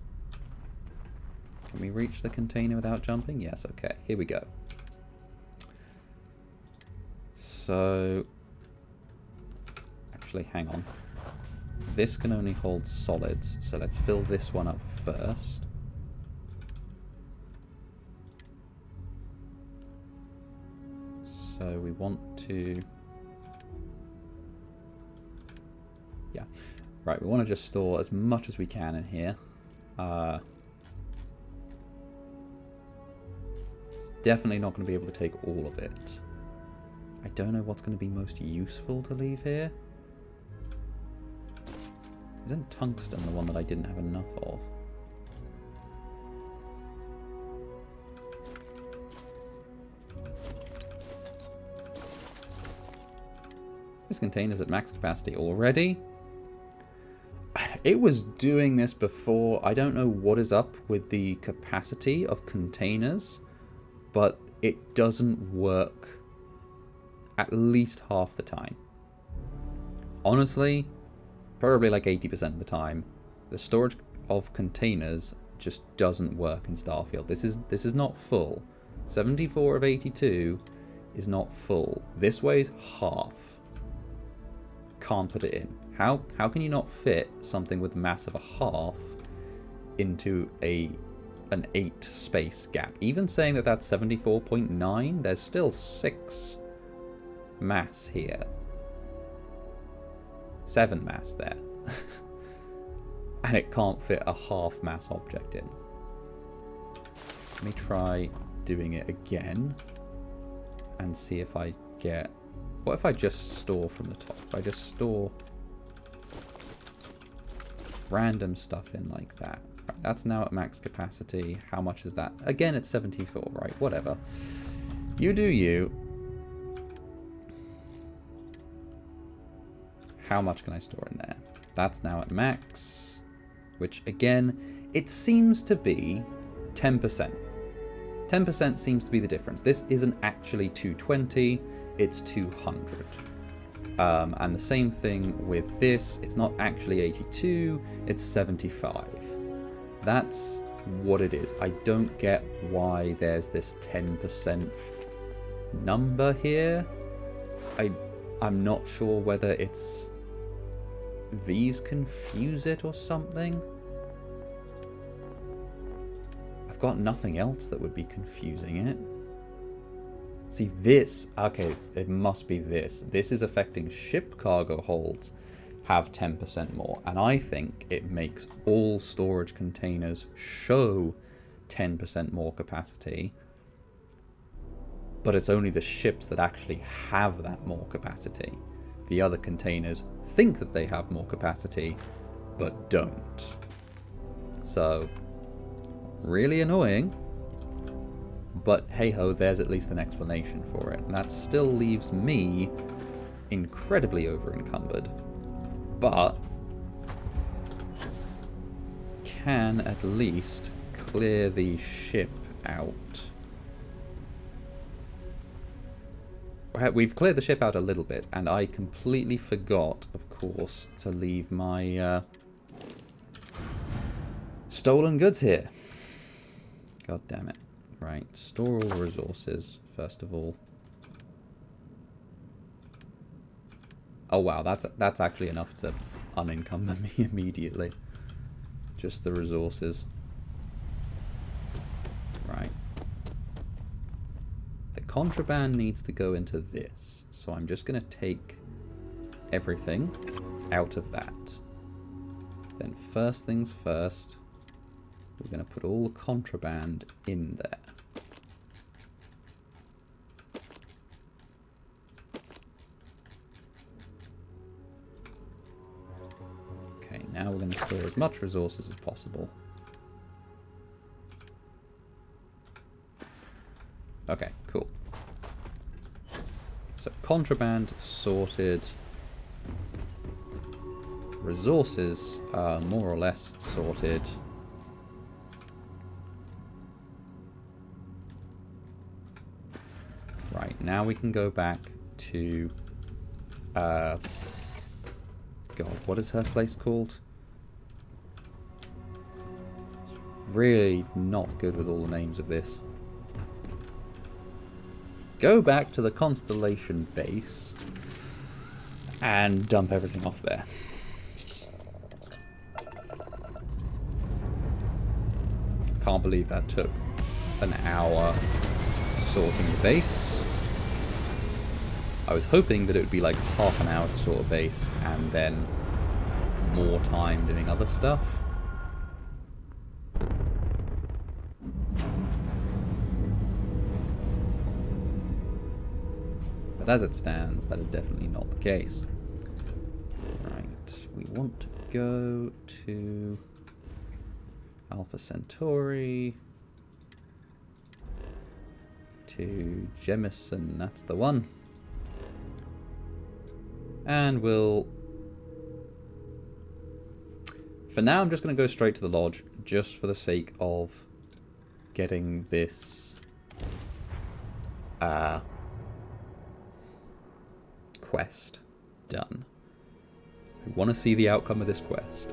Can we reach the container without jumping? Yes, okay. Here we go. So... Actually, hang on. This can only hold solids, so let's fill this one up first. So we want to... Yeah. Right, we want to just store as much as we can in here. It's definitely not going to be able to take all of it. I don't know what's going to be most useful to leave here. Isn't tungsten the one that I didn't have enough of? This container's at max capacity already. It was doing this before. I don't know what is up with the capacity of containers, but it doesn't work at least half the time. Honestly, probably like 80% of the time, the storage of containers just doesn't work in Starfield. This is not full. 74 of 82 is not full. This weighs half. Can't put it in. How can you not fit something with mass of a half into an 8 space gap? Even saying that that's 74.9, there's still 6 mass here. 7 mass there. And it can't fit a half mass object in. Let me try doing it again and see if I get... What if I just store from the top? If I just store random stuff in like that. Right, that's now at max capacity. How much is that? Again, it's 74, right? Whatever. You do you. How much can I store in there? That's now at max, which again, it seems to be 10%. 10% seems to be the difference. This isn't actually 220, it's 200. And the same thing with this, it's not actually 82, it's 75. That's what it is. I don't get why there's this 10% number here. I'm not sure whether it's these confuse it or something. I've got nothing else that would be confusing it. See this, okay, it must be this. This is affecting ship cargo holds have 10% more. And I think it makes all storage containers show 10% more capacity. But it's only the ships that actually have that more capacity. The other containers think that they have more capacity, but don't. So, really annoying. But hey-ho, there's at least an explanation for it. And that still leaves me incredibly over-encumbered. But can at least clear the ship out. We've cleared the ship out a little bit, and I completely forgot, of course, to leave my stolen goods here. God damn it. Right, store all resources, first of all. Oh wow, that's actually enough to unencumber me immediately. Just the resources. Right. The contraband needs to go into this, so I'm just going to take everything out of that. Then first things first, we're going to put all the contraband in there. Okay, now we're going to store as much resources as possible. Okay, cool. So contraband sorted. Resources are more or less sorted. Right, now we can go back to... God, what is her place called? Really not good with all the names of this. Go back to the Constellation base and dump everything off there. Can't believe that took an hour sorting the base. I was hoping that it would be like half an hour to sort a base and then more time doing other stuff. But as it stands, that is definitely not the case. Right, we want to go to Alpha Centauri, to Jemison, that's the one. And we'll... For now, I'm just going to go straight to the lodge, just for the sake of getting this quest done. I want to see the outcome of this quest.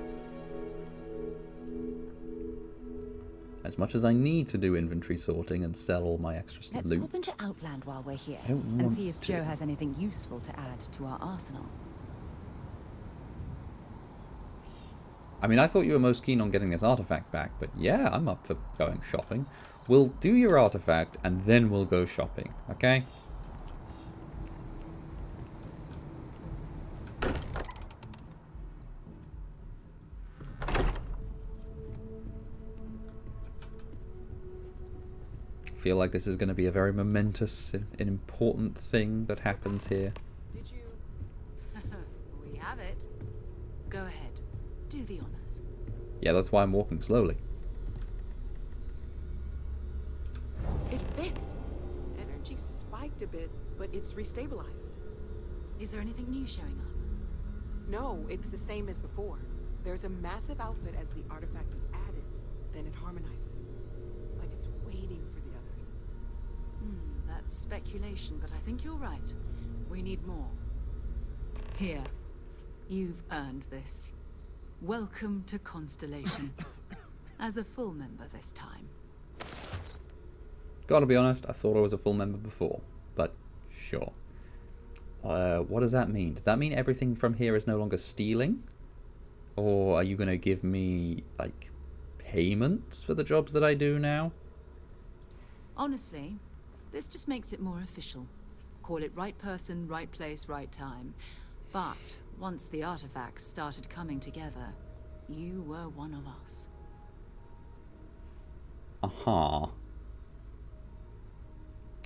As much as I need to do inventory sorting and sell all my extra Let's loot. pop into Outland while we're here I don't and want see if to. Joe has anything useful to add to our arsenal. I mean, I thought you were most keen on getting this artifact back, but yeah, I'm up for going shopping. We'll do your artifact, and then we'll go shopping, okay? I feel like this is going to be a very momentous and important thing that happens here. Did you? We have it. Go ahead. Do the honors. Yeah, that's why I'm walking slowly. It fits. Energy spiked a bit, but it's restabilized. Is there anything new showing up? No, it's the same as before. There's a massive output as the artifact is added, then it harmonizes. Like it's waiting for the others. That's speculation, but I think you're right. We need more. Here. You've earned this. Welcome to Constellation. As a full member this time. Gotta be honest, I thought I was a full member before, but sure. What does that mean? Does that mean everything from here is no longer stealing? Or are you gonna give me, like, payments for the jobs that I do now? Honestly, this just makes it more official. Call it right person, right place, right time. But once the artifacts started coming together, you were one of us. Aha.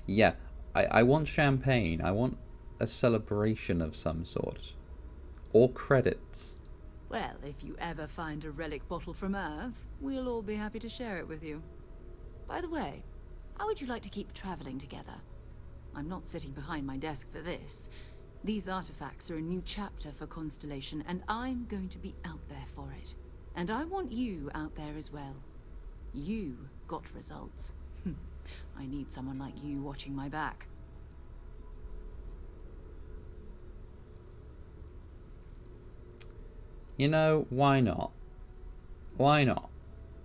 Yeah, I want champagne. I want a celebration of some sort. Or credits. Well, if you ever find a relic bottle from Earth, we'll all be happy to share it with you. By the way, how would you like to keep traveling together? I'm not sitting behind my desk for this. These artifacts are a new chapter for Constellation, and I'm going to be out there for it. And I want you out there as well. You got results. I need someone like you watching my back. You know, why not? Why not?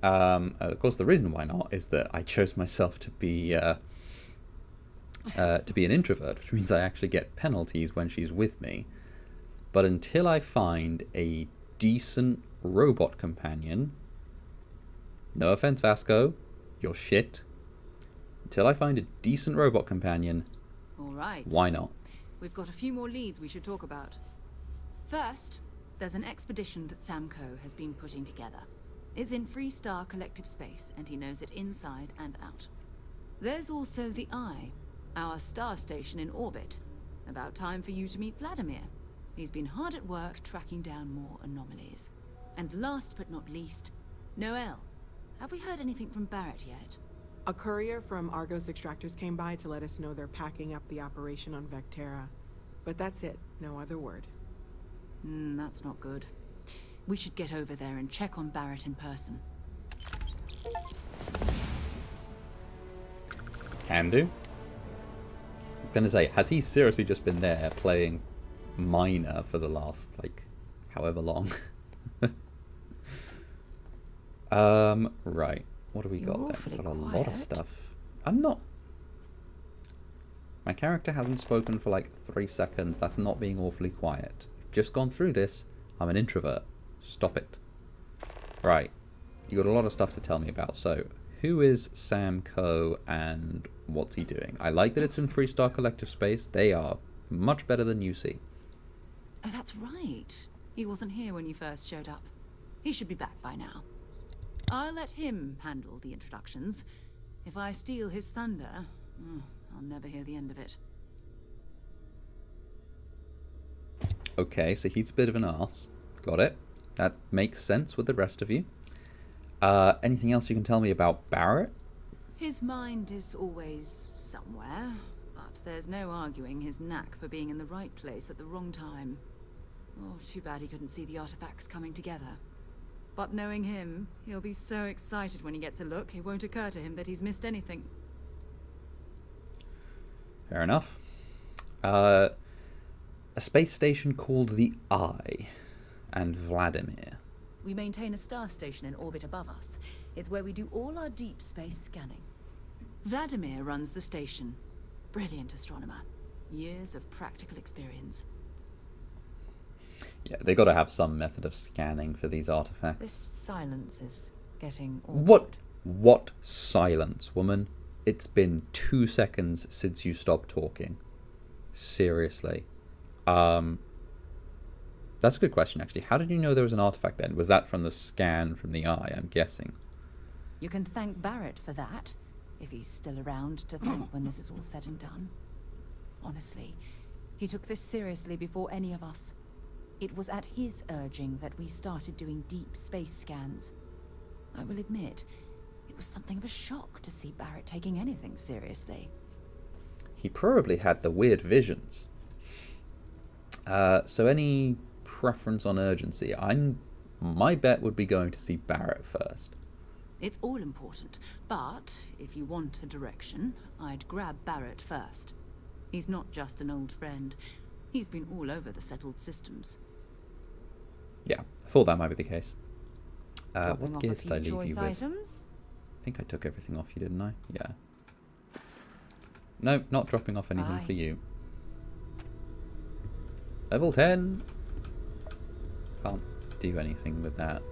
Of course, the reason why not is that I chose myself to be an introvert, which means I actually get penalties when she's with me. But until I find a decent robot companion, no offense, Vasco, you're shit. Until I find a decent robot companion, All right. why not? We've got a few more leads we should talk about. First, there's an expedition that Sam Coe has been putting together. It's in Freestar Collective Space, and he knows it inside and out. There's also the Eye, our star station in orbit. About time for you to meet Vladimir. He's been hard at work tracking down more anomalies. And last but not least, Noel. Have we heard anything from Barrett yet? A courier from Argos Extractors came by to let us know they're packing up the operation on Vectera. But that's it. No other word. That's not good. We should get over there and check on Barrett in person. Can do. I'm gonna say, has he seriously just been there playing minor for the last, like, however long? Right. What do we got then? We've got a lot of stuff. I'm not... My character hasn't spoken for like 3 seconds. That's not being awfully quiet. Just gone through this. I'm an introvert. Stop it. Right. You got a lot of stuff to tell me about. So, who is Sam Coe and what's he doing? I like that it's in Freestar Collective Space. They are much better than UC. Oh, that's right. He wasn't here when you first showed up. He should be back by now. I'll let him handle the introductions. If I steal his thunder, I'll never hear the end of it. Okay, so he's a bit of an arse. Got it. That makes sense with the rest of you. Anything else you can tell me about Barrett? His mind is always somewhere, but there's no arguing his knack for being in the right place at the wrong time. Oh, too bad he couldn't see the artifacts coming together. But knowing him, he'll be so excited when he gets a look, it won't occur to him that he's missed anything. Fair enough. A space station called the Eye, and Vladimir. We maintain a star station in orbit above us. It's where we do all our deep space scanning. Vladimir runs the station. Brilliant astronomer. Years of practical experience. Yeah, they got to have some method of scanning for these artifacts. This silence is getting awkward. What silence, woman? It's been 2 seconds since you stopped talking. Seriously. That's a good question, actually. How did you know there was an artifact then? Was that from the scan from the Eye, I'm guessing? You can thank Barrett for that, if he's still around to think when this is all said and done. Honestly, he took this seriously before any of us. It was at his urging that we started doing deep space scans. I will admit, it was something of a shock to see Barrett taking anything seriously. He probably had the weird visions. So any preference on urgency? My bet would be going to see Barrett first. It's all important, but if you want a direction, I'd grab Barrett first. He's not just an old friend. He's been all over the settled systems. Yeah, I thought that might be the case. Dropping What off gift a did I few leave choice you with? items? I think I took everything off you, didn't I? Yeah. No, not dropping off anything Bye. for you. Level 10! Can't do anything with that.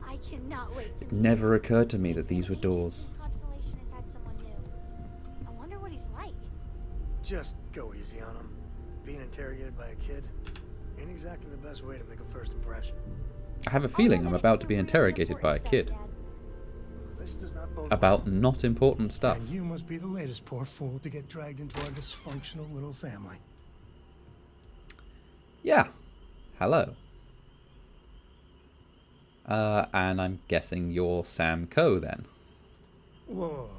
I cannot wait to It never occurred to me that these were doors. Since Constellation has had someone new. I wonder what he's like. Just go easy on him. Being interrogated by a kid ain't exactly the best way to make a first impression. I have a feeling I'm about to be interrogated by a kid. This does not bode About well. not important stuff. And you must be the latest poor fool to get dragged into our dysfunctional little family. Yeah. Hello. And I'm guessing you're Sam Coe then. Whoa.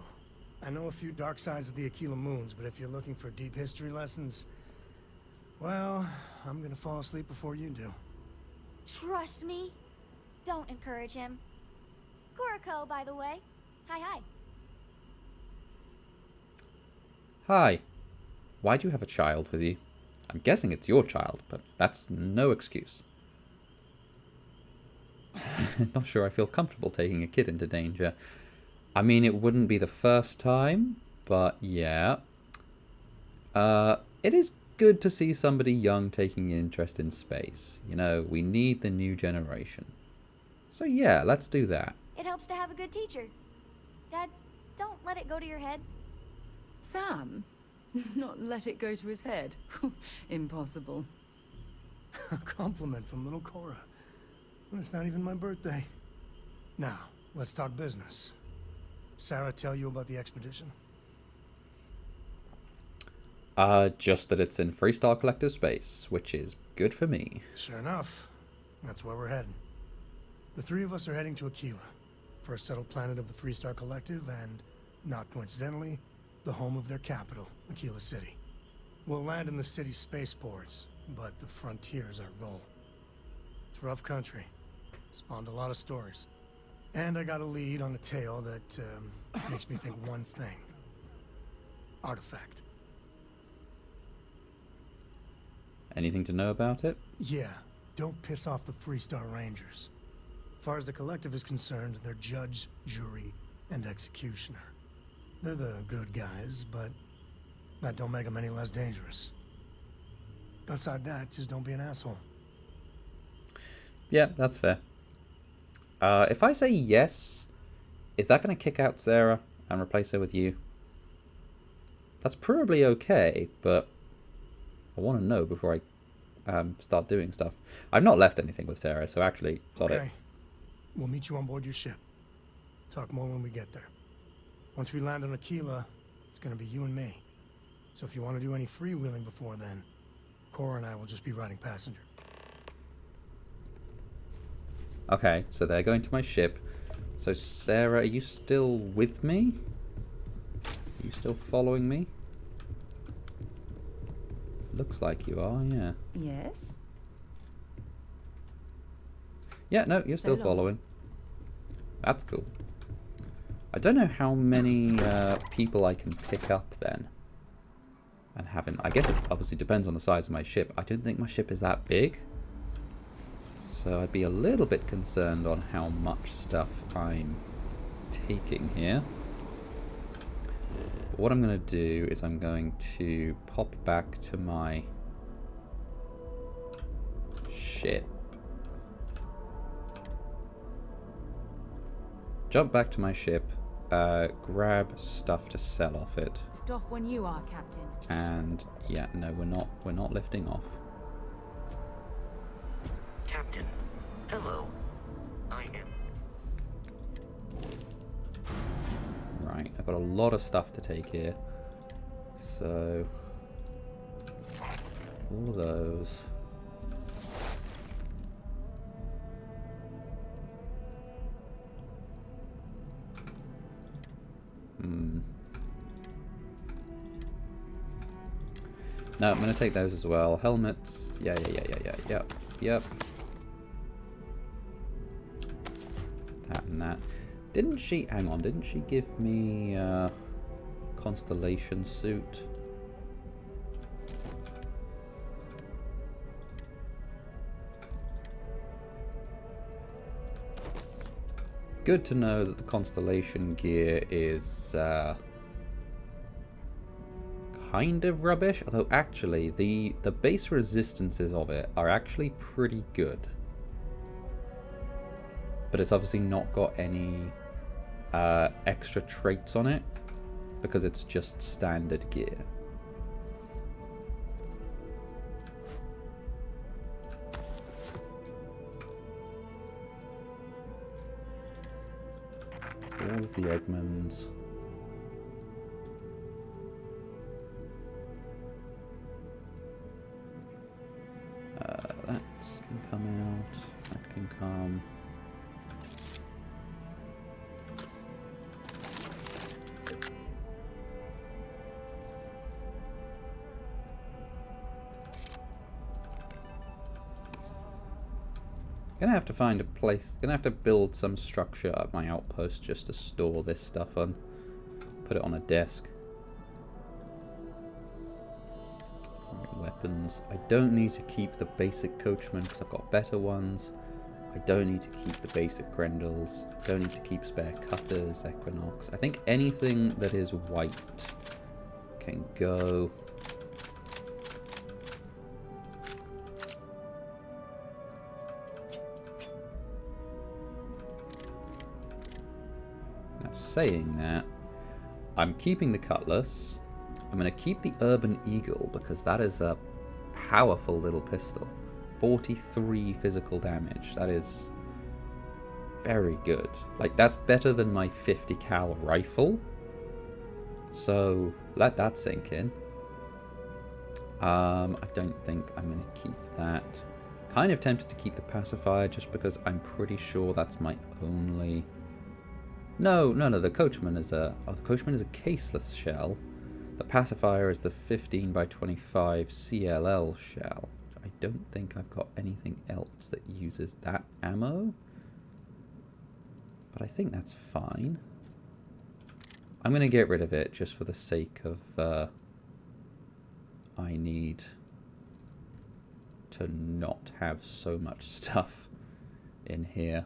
I know a few dark sides of the Aquila Moons, but if you're looking for deep history lessons, well, I'm gonna fall asleep before you do. Trust me. Don't encourage him. Kuriko, by the way. Hi, hi. Hi. Why do you have a child with you? I'm guessing it's your child, but that's no excuse. Not sure I feel comfortable taking a kid into danger. I mean, it wouldn't be the first time, but yeah. It is good to see somebody young taking an interest in space. You know, we need the new generation. So yeah, let's do that. It helps to have a good teacher. Dad, don't let it go to your head. Sam? Not let it go to his head. Impossible. A compliment from little Cora. And it's not even my birthday. Now, let's talk business. Sarah tell you about the expedition? Just that it's in Freestar Collective space, which is good for me. Sure enough. That's where we're heading. The three of us are heading to Aquila, first settled planet of the Freestar Collective and, not coincidentally, the home of their capital, Aquila City. We'll land in the city's spaceports, but the frontier's our goal. It's rough country. Spawned a lot of stories. And I got a lead on a tale that makes me think one thing. Artifact. Anything to know about it? Yeah, don't piss off the Freestar Rangers. As far as the Collective is concerned, they're judge, jury, and executioner. They're the good guys, but that don't make them any less dangerous. Outside that, just don't be an asshole. Yeah, that's fair. If I say yes, is that going to kick out Sarah and replace her with you? That's probably okay, but I want to know before I start doing stuff. I've not left anything with Sarah, so actually, sod it. Okay. We'll meet you on board your ship. Talk more when we get there. Once we land on Aquila, it's gonna be you and me. So if you want to do any freewheeling before then, Cora and I will just be riding passenger. Okay, so they're going to my ship. So Sarah, are you still with me? Are you still following me? Looks like you are, yeah. Yes? Yeah, no, you're still long. following. That's cool. I don't know how many people I can pick up then. And having, I guess it obviously depends on the size of my ship. I don't think my ship is that big. So I'd be a little bit concerned on how much stuff I'm taking here. But what I'm going to do is I'm going to pop back to my ship. Jump back to my ship, grab stuff to sell off it. Lift off when you are, Captain. And yeah, no, we're not lifting off. Captain, hello. I am. Right, I've got a lot of stuff to take here. So all of those. No, I'm going to take those as well. Helmets. Yep. That and that. Didn't she... Hang on. Didn't she give me a constellation suit? Good to know that the constellation gear is... kind of rubbish, although actually the base resistances of it are actually pretty good, but it's obviously not got any extra traits on it because it's just standard gear. All of the Eggmans. That can come out. That can come. Gonna have to find a place. Gonna have to build some structure at my outpost just to store this stuff on. Put it on a desk. Weapons. I don't need to keep the basic coachman because I've got better ones. I don't need to keep the basic Grendels. Don't need to keep spare cutters, Equinox. I think anything that is white can go. Now, saying that, I'm keeping the Cutlass. I'm going to keep the Urban Eagle because that is a powerful little pistol. 43 physical damage. That is very good. Like, that's better than my 50 cal rifle. So, let that sink in. I don't think I'm going to keep that. Kind of tempted to keep the pacifier just because I'm pretty sure that's my only... No, the Coachman is a... Oh, the Coachman is a caseless shell. The pacifier is the 15 by 25 CLL shell. I don't think I've got anything else that uses that ammo. But I think that's fine. I'm going to get rid of it just for the sake of... I need to not have so much stuff in here.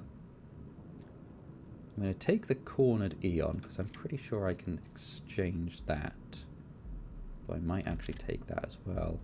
I'm going to take the cornered Eon because I'm pretty sure I can exchange that. Though I might actually take that as well.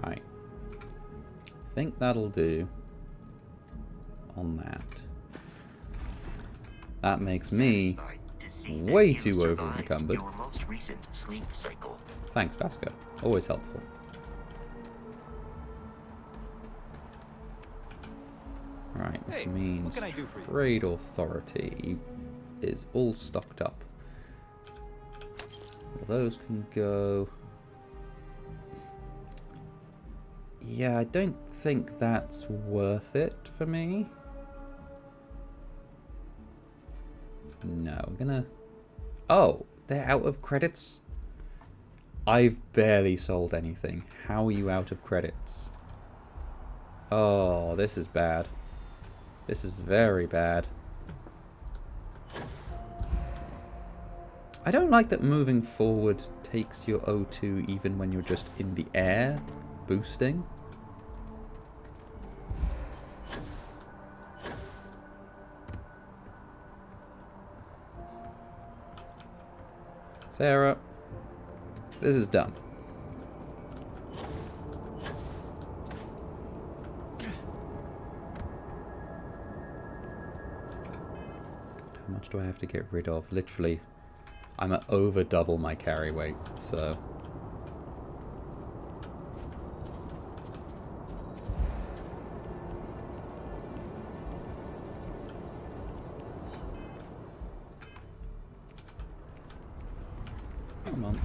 Right. I think that'll do on that. That makes me way too over-encumbered. Your most recent sleep cycle. Thanks, Vasco. Always helpful. Right, which Hey, means what can I do for you? Trade Authority is all stocked up. Well, those can go. Yeah, I don't think that's worth it for me. No, we're gonna... Oh, they're out of credits? I've barely sold anything. How are you out of credits? Oh, this is bad. This is very bad. I don't like that moving forward takes your O2 even when you're just in the air, boosting. Sarah, this is dumb. How much do I have to get rid of? Literally, I'm at over double my carry weight, so... Come on.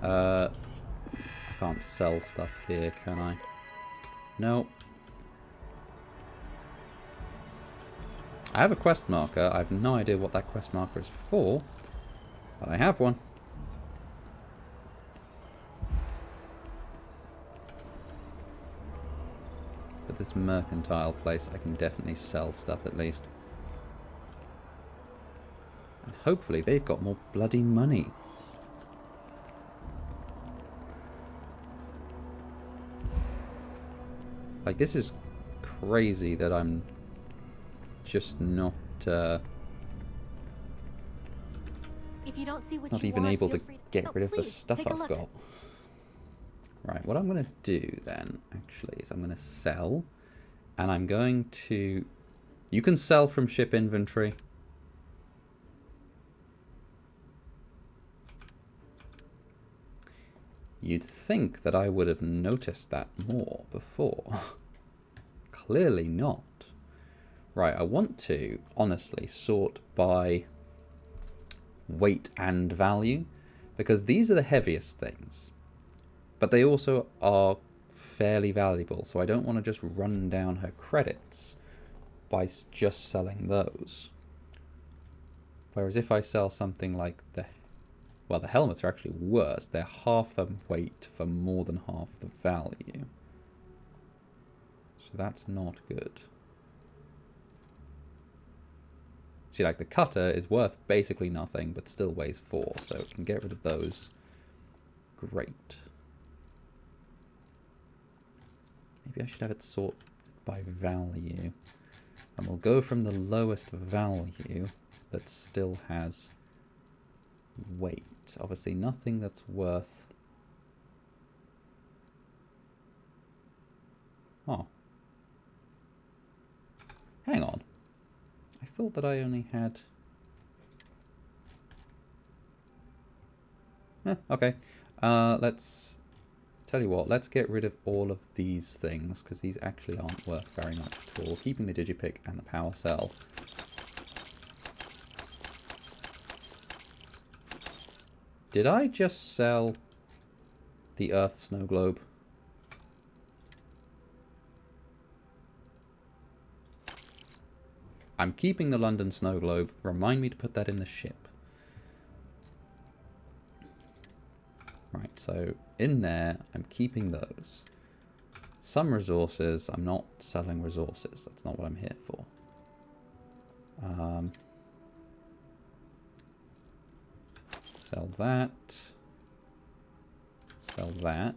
I can't sell stuff here, can I? No. I have a quest marker. I have no idea what that quest marker is for, but I have one. But this mercantile place, I can definitely sell stuff at least. And hopefully they've got more bloody money. Like, this is crazy that I'm just not If you don't see what not you even want, able to feel free get rid of the please, stuff take a I've look. got. Right, what I'm going to do then, actually, is I'm going to sell. And I'm going to... You can sell from ship inventory. You'd think that I would have noticed that more before. Clearly not. Right, I want to, honestly, sort by weight and value, because these are the heaviest things, but they also are fairly valuable, so I don't want to just run down her credits by just selling those. Whereas if I sell something like the helmets are actually worse. They're half the weight for more than half the value. So that's not good. See, like the cutter is worth basically nothing, but still weighs 4, so we can get rid of those. Great. Maybe I should have it sorted by value. And we'll go from the lowest value that still has weight. Obviously nothing that's worth... Oh. Hang on. I thought that I only had... Okay. Let's... Tell you what, let's get rid of all of these things, because these actually aren't worth very much at all. Keeping the digipick and the power cell. Did I just sell the Earth snow globe? I'm keeping the London snow globe. Remind me to put that in the ship. Right, so in there, I'm keeping those. Some resources, I'm not selling resources. That's not what I'm here for. Sell that. Sell that.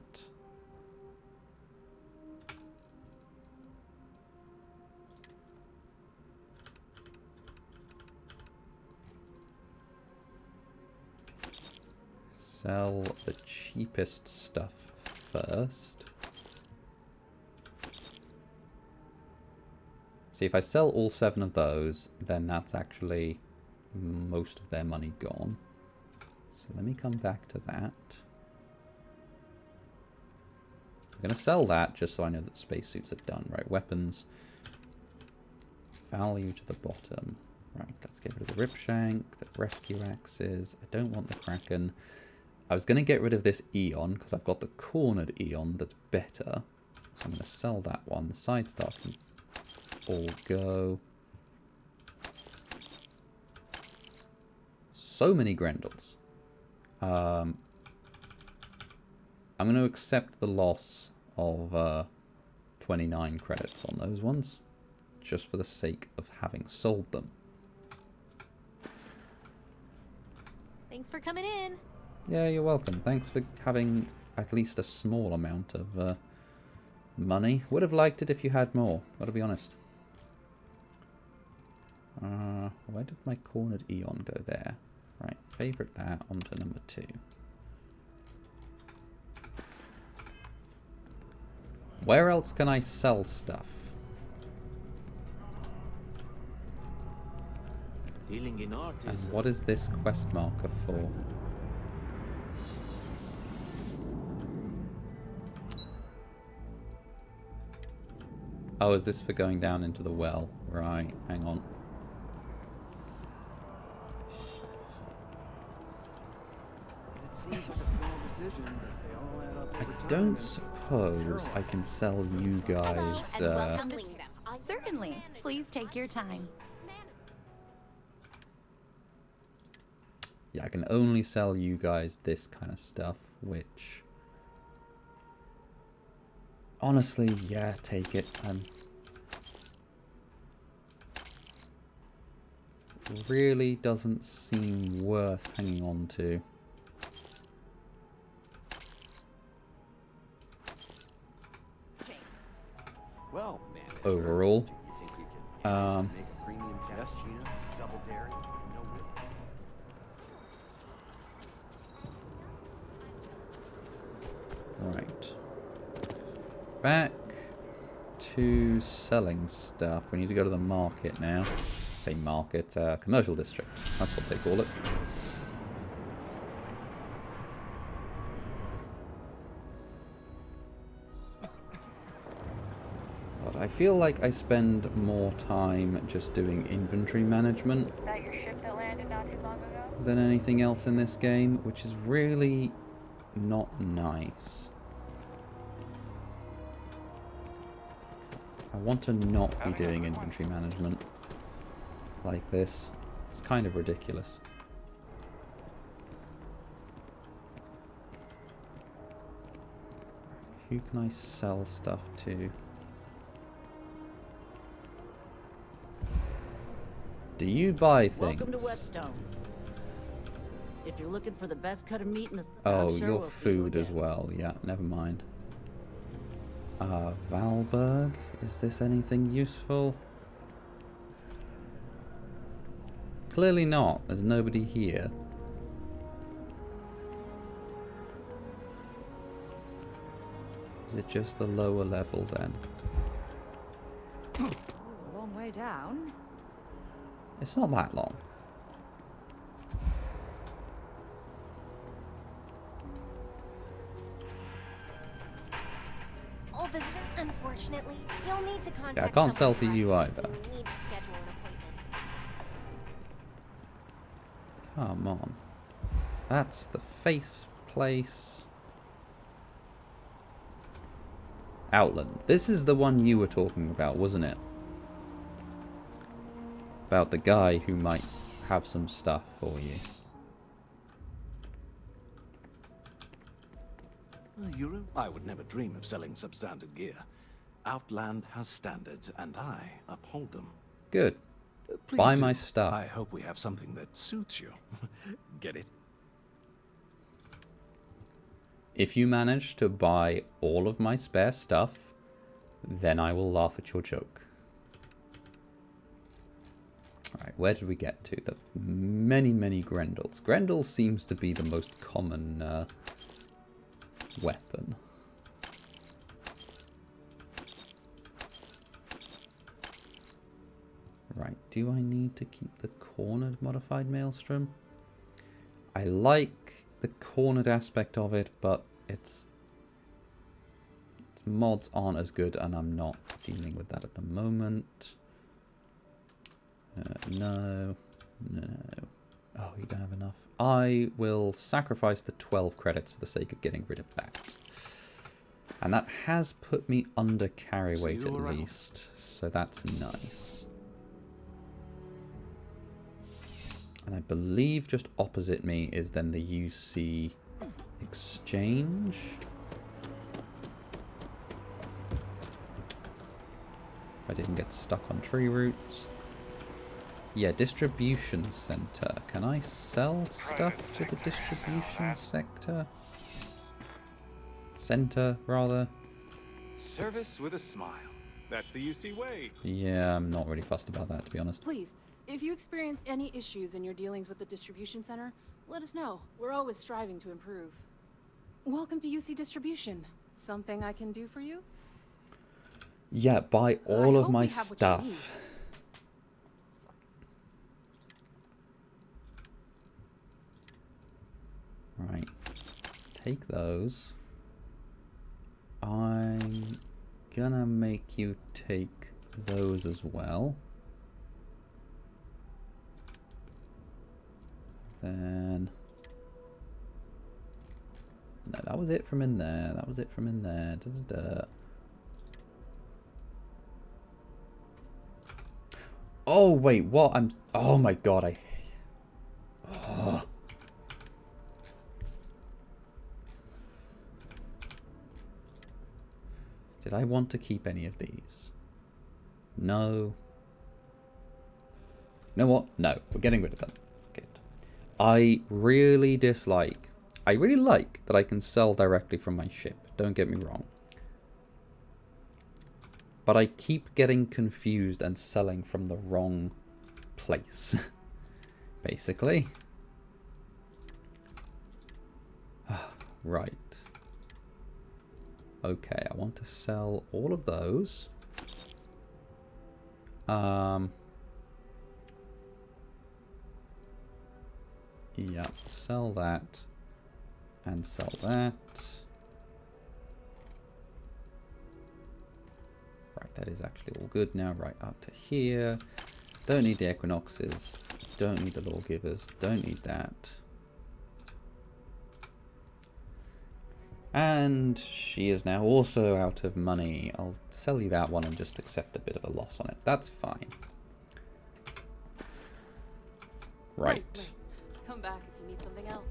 Sell the cheapest stuff first. See, if I sell all 7 of those, then that's actually most of their money gone. So let me come back to that. I'm going to sell that just so I know that spacesuits are done. Right, weapons. Value to the bottom. Right, let's get rid of the Ripshank, the rescue axes. I don't want the Kraken. I was going to get rid of this Eon because I've got the cornered Eon that's better. I'm going to sell that one. The side stuff can all go. So many Grendels. I'm going to accept the loss of 29 credits on those ones, just for the sake of having sold them. Thanks for coming in. Yeah, you're welcome. Thanks for having at least a small amount of money. Would have liked it if you had more, gotta be honest. Where did my cornered Eon go there? Right, favourite that onto number 2. Where else can I sell stuff? Dealing in art And is what is this quest marker for? Oh, is this for going down into the well? Right, hang on. It seems like a small decision, but they all add up I over time. don't suppose I can sell you guys... Certainly. Please take your time. Yeah, I can only sell you guys this kind of stuff, which... Honestly, yeah, take it. Really doesn't seem worth hanging on to. Well, Overall. you think you can manage to make a premium cappuccino, double dairy, and no whip? Right. Back to selling stuff. We need to go to the market now. Say market, commercial district. That's what they call it. God, I feel like I spend more time just doing inventory management That your ship that landed not too long ago? than anything else in this game, which is really not nice. I want to not be doing inventory management like this. It's kind of ridiculous. Who can I sell stuff to? Do you buy things? Welcome to Whetstone. If you're looking for the best cut of meat in the... Oh, I'm sure your we'll see you food as again. well. Yeah, never mind. Valberg? Is this anything useful? Clearly not. There's nobody here. Is it just the lower level then? A long way down. It's not that long. All visitor, unfortunately, you'll need to contact Yeah, I can't sell to someone you directly either. if you need to schedule an appointment. Come on. That's the face place. Outland. This is the one you were talking about, wasn't it? About the guy who might have some stuff for you. Euro? I would never dream of selling substandard gear. Outland has standards, and I uphold them. Good. Please Buy do. my stuff. I hope we have something that suits you. Get it? If you manage to buy all of my spare stuff, then I will laugh at your joke. Alright, where did we get to? The many, many Grendels. Grendel seems to be the most common weapon. Right, do I need to keep the cornered modified maelstrom? I like the cornered aspect of it, but its mods aren't as good, and I'm not dealing with that at the moment. No. Oh, you don't have enough. I will sacrifice the 12 credits for the sake of getting rid of that. And that has put me under carry weight at least, so that's nice. And I believe just opposite me is then the UC exchange. If I didn't get stuck on tree roots. Yeah, distribution center. Can I sell stuff to the distribution sector? Center, rather. Service with a smile. That's the UC way. Yeah, I'm not really fussed about that, to be honest. Please, if you experience any issues in your dealings with the distribution center, let us know. We're always striving to improve. Welcome to UC Distribution. Something I can do for you? Yeah, buy all of my stuff. Right. Take those. I'm gonna make you take those as well. Then... No, that was it from in there. That was it from in there. Da-da-da. Oh, wait, what? Oh my god, Oh. Did I want to keep any of these? No. You know what? No, we're getting rid of them. Good. I really dislike... I really like that I can sell directly from my ship. Don't get me wrong. But I keep getting confused and selling from the wrong place. Basically. Right. Okay, I want to sell all of those. Yeah, sell that. And sell that. Right. That is actually all good now, right up to here. Don't need the equinoxes. Don't need the lawgivers. Don't need that. And she is now also out of money. I'll sell you that one and just accept a bit of a loss on it. That's fine. Right. Come back if you need something else.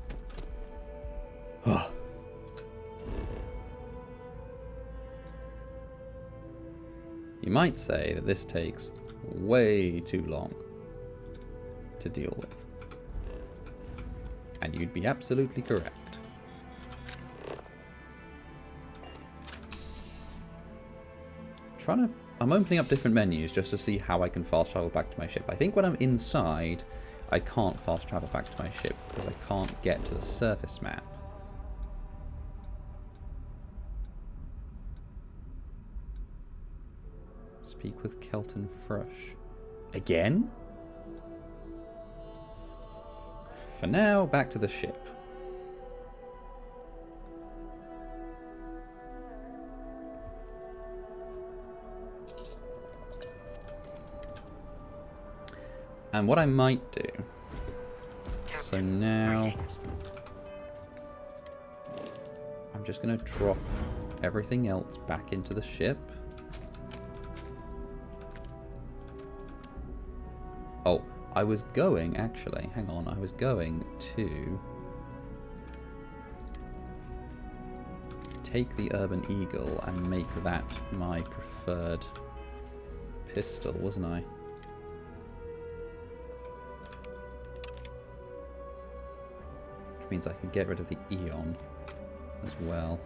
You might say that this takes way too long to deal with. And you'd be absolutely correct. I'm opening up different menus just to see how I can fast travel back to my ship. I think when I'm inside, I can't fast travel back to my ship because I can't get to the surface map. Speak with Kelton Frush. Again? For now, back to the ship. And what I might do... So now... I'm just going to drop everything else back into the ship. Oh, I was going, actually, hang on, I was going to take the Urban Eagle and make that my preferred pistol, wasn't I? Which means I can get rid of the Eon as well.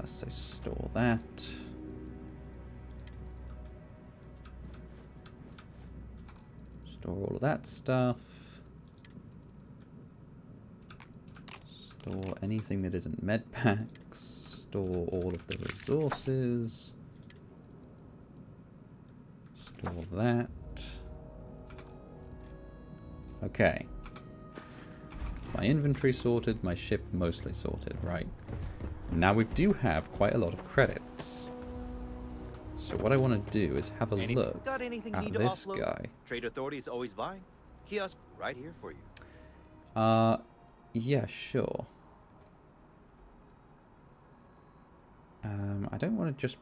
So store that. Store all of that stuff. Store anything that isn't med packs. Store all of the resources. Store that. Okay. My inventory sorted, my ship mostly sorted, right. Now we do have quite a lot of credits. So what I want to do is have a look Got anything you at need to this offload? guy. Trade authorities always buying. Kiosk right here for you. Yeah, sure. I don't want to just...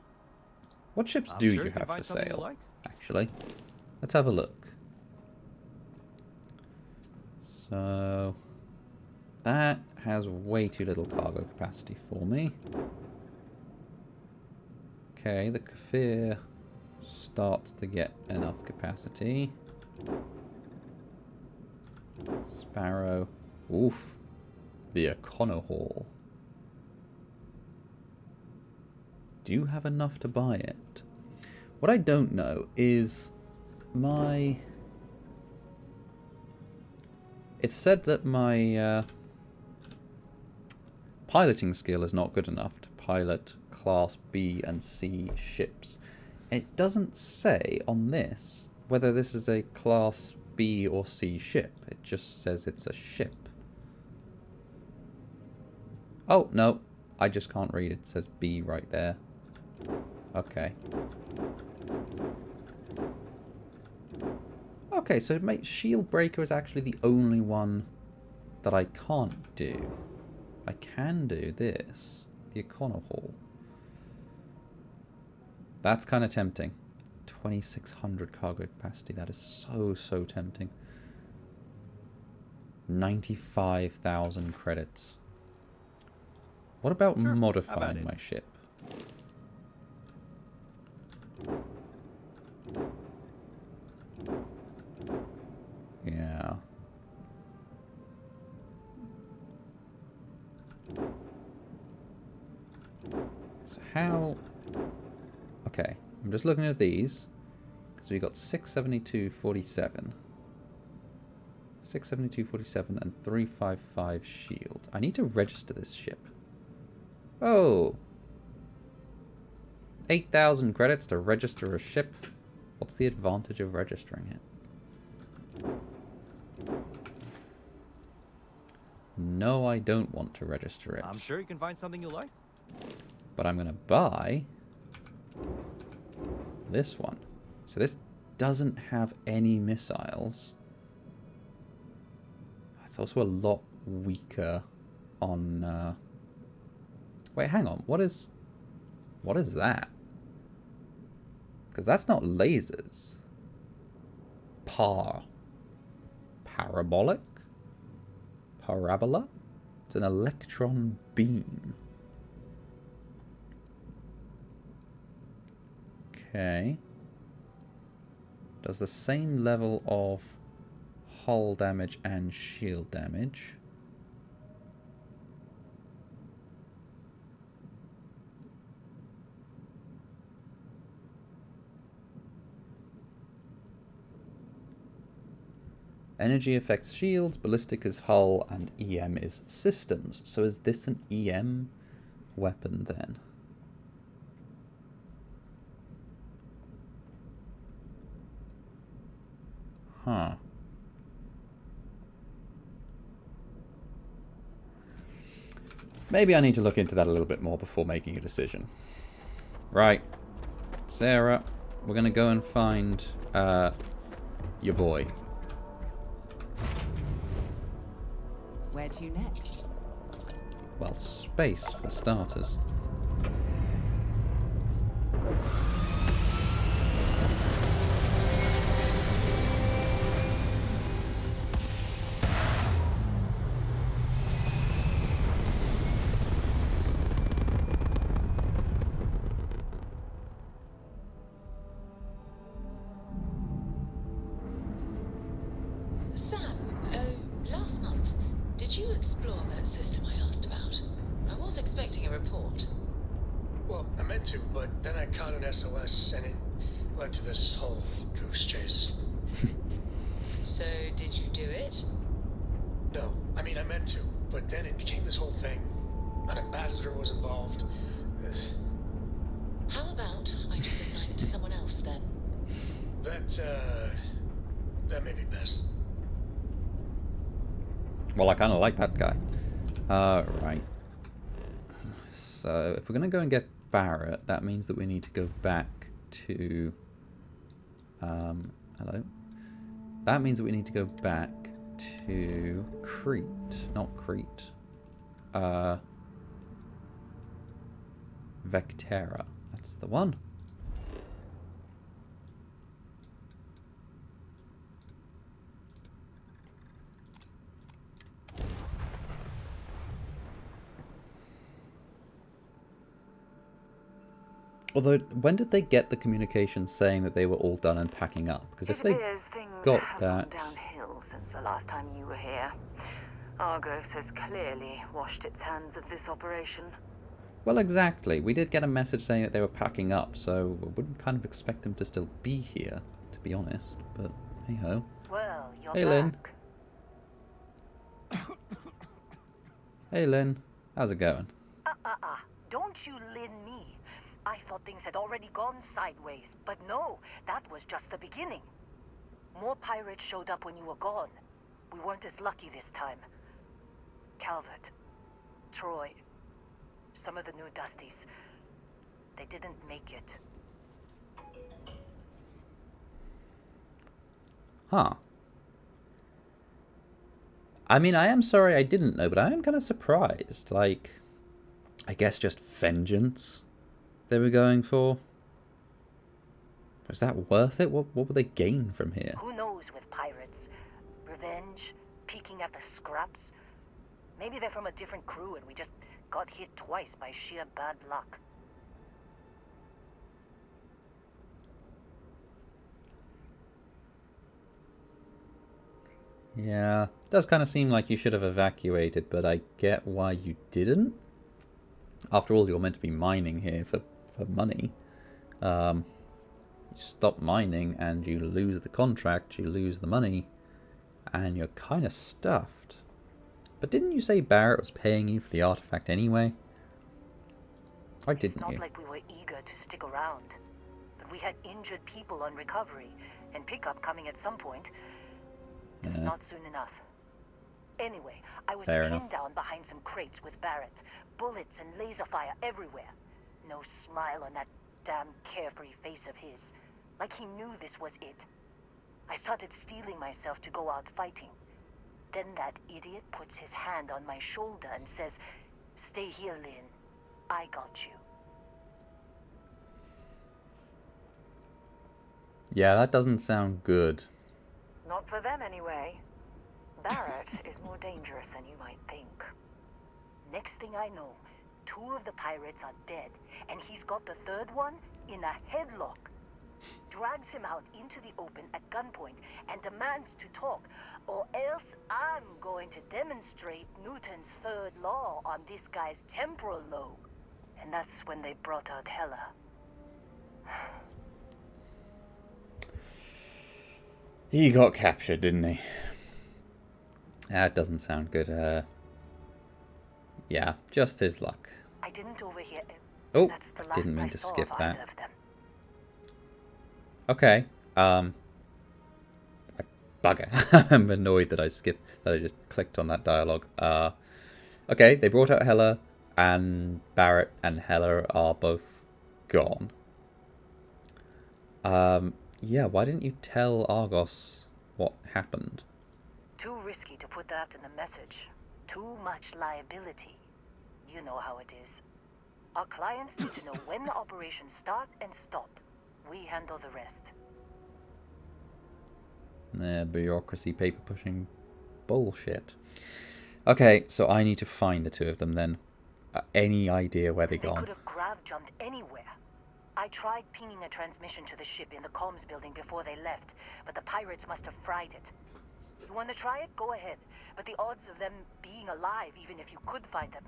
What ships I'm do sure you can have for find something you sale, like. actually? Let's have a look. So... That has way too little cargo capacity for me. Okay, the Kafir starts to get enough capacity. Sparrow. Oof. The Econohall. Do you have enough to buy it? What I don't know is my... It's said that my piloting skill is not good enough to pilot Class B and C ships. It doesn't say on this whether this is a Class B or C ship. It just says it's a ship. Oh, no. I just can't read. It says B right there. Okay. Okay, so Shield Breaker is actually the only one that I can't do. I can do this. The Econohall. That's kind of tempting. 2,600 cargo capacity. That is so, so tempting. 95,000 credits. What about modifying my ship? Yeah. So how... Okay, I'm just looking at these. Because we got 672.47. 672.47 and 355 shield. I need to register this ship. Oh! 8,000 credits to register a ship. What's the advantage of registering it? No, I don't want to register it. I'm sure you can find something you like. But I'm going to buy this one. So this doesn't have any missiles. It's also a lot weaker on... Wait, hang on. What is that? Because that's not lasers. Parabolic? Parabola? It's an electron beam. Okay. Does the same level of hull damage and shield damage. Energy affects shields, ballistic is hull, and EM is systems. So is this an EM weapon then? Huh. Maybe I need to look into that a little bit more before making a decision. Right. Sarah, we're going to go and find your boy. Where to next? Well, space for starters. Sam, last month, did you explore that system I asked about? I was expecting a report. Well, I meant to, but then I caught an SOS and it led to this whole goose chase. So, did you do it? No, I mean, I meant to, but then it became this whole thing. An ambassador was involved. How about I just assign it to someone else then? That may be best. Well, I kind of like that guy. Right. So, if we're going to go and get Barrett, that means that we need to go back to... hello? That means that we need to go back to Crete. Not Crete. Vectera. That's the one. Although, when did they get the communication saying that they were all done and packing up? Because if they got that... downhill since the last time you were here. Argos has clearly washed its hands of this operation. Well, exactly. We did get a message saying that they were packing up, so I wouldn't kind of expect them to still be here, to be honest. But, hey-ho. Well, you're hey, Lynn. Hey, Lynn. How's it going? Don't you Lynn me. I thought things had already gone sideways, but no, that was just the beginning. More pirates showed up when you were gone. We weren't as lucky this time. Calvert, Troy, some of the new Dusties, they didn't make it. Huh. I mean, I am sorry I didn't know, but I am kind of surprised. Like, I guess just vengeance they were going for. Was that worth it? What would they gain from here? Who knows with pirates? Revenge? Peeking at the scraps? Maybe they're from a different crew and we just got hit twice by sheer bad luck. Yeah, does kind of seem like you should have evacuated, but I get why you didn't. After all, you're meant to be mining here for money. You stop mining and you lose the contract, you lose the money, and you're kind of stuffed. But didn't you say Barrett was paying you for the artifact anyway? Why didn't you? It's not like we were eager to stick around, but we had injured people on recovery, and pickup coming at some point. Just not soon enough. Anyway, I was Fair pinned enough. down behind some crates with Barrett. Bullets and laser fire everywhere. No smile on that damn carefree face of his. Like he knew this was it. I started steeling myself to go out fighting. Then that idiot puts his hand on my shoulder and says, "Stay here, Lynn. I got you." Yeah, that doesn't sound good. Not for them, anyway. Barrett is more dangerous than you might think. Next thing I know, 2 of the pirates are dead, and he's got the 3rd one in a headlock. Drags him out into the open at gunpoint and demands to talk, or else I'm going to demonstrate Newton's 3rd law on this guy's temporal lobe. And that's when they brought out Hela. He got captured, didn't he? That doesn't sound good. Yeah, just his luck. I didn't overhear it. Oh, That's the I last didn't mean I to saw skip of that. either of them. Okay. Bugger. I'm annoyed that I just clicked on that dialogue. Okay, they brought out Hela, and Barrett and Hela are both gone. Yeah, why didn't you tell Argos what happened? Too risky to put that in the message. Too much liability. You know how it is. Our clients need to know when the operations start and stop. We handle the rest. Bureaucracy, paper pushing bullshit. Okay, so I need to find the 2 of them then. Any idea where they're They gone? could have grav-jumped anywhere. I tried pinging a transmission to the ship in the comms building before they left, but the pirates must have fried it. You want to try it? Go ahead. But the odds of them being alive, even if you could find them...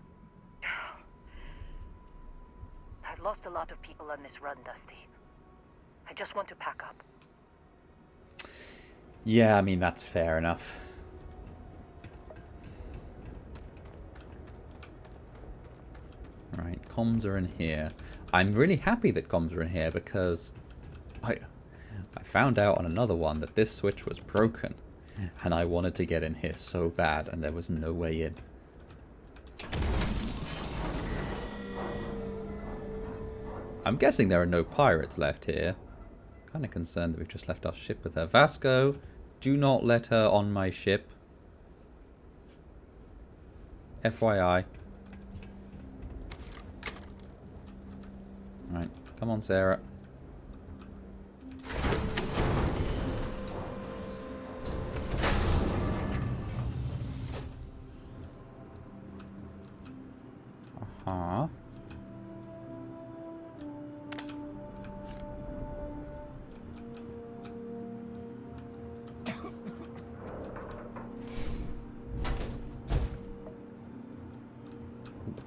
I've lost a lot of people on this run, Dusty. I just want to pack up. Yeah, I mean, that's fair enough. Right, comms are in here. I'm really happy that comms are in here because I found out on another one that this switch was broken. And I wanted to get in here so bad, and there was no way in. I'm guessing there are no pirates left here. Kind of concerned that we've just left our ship with her. Vasco, do not let her on my ship. FYI. Right, come on, Sarah. Uh-huh.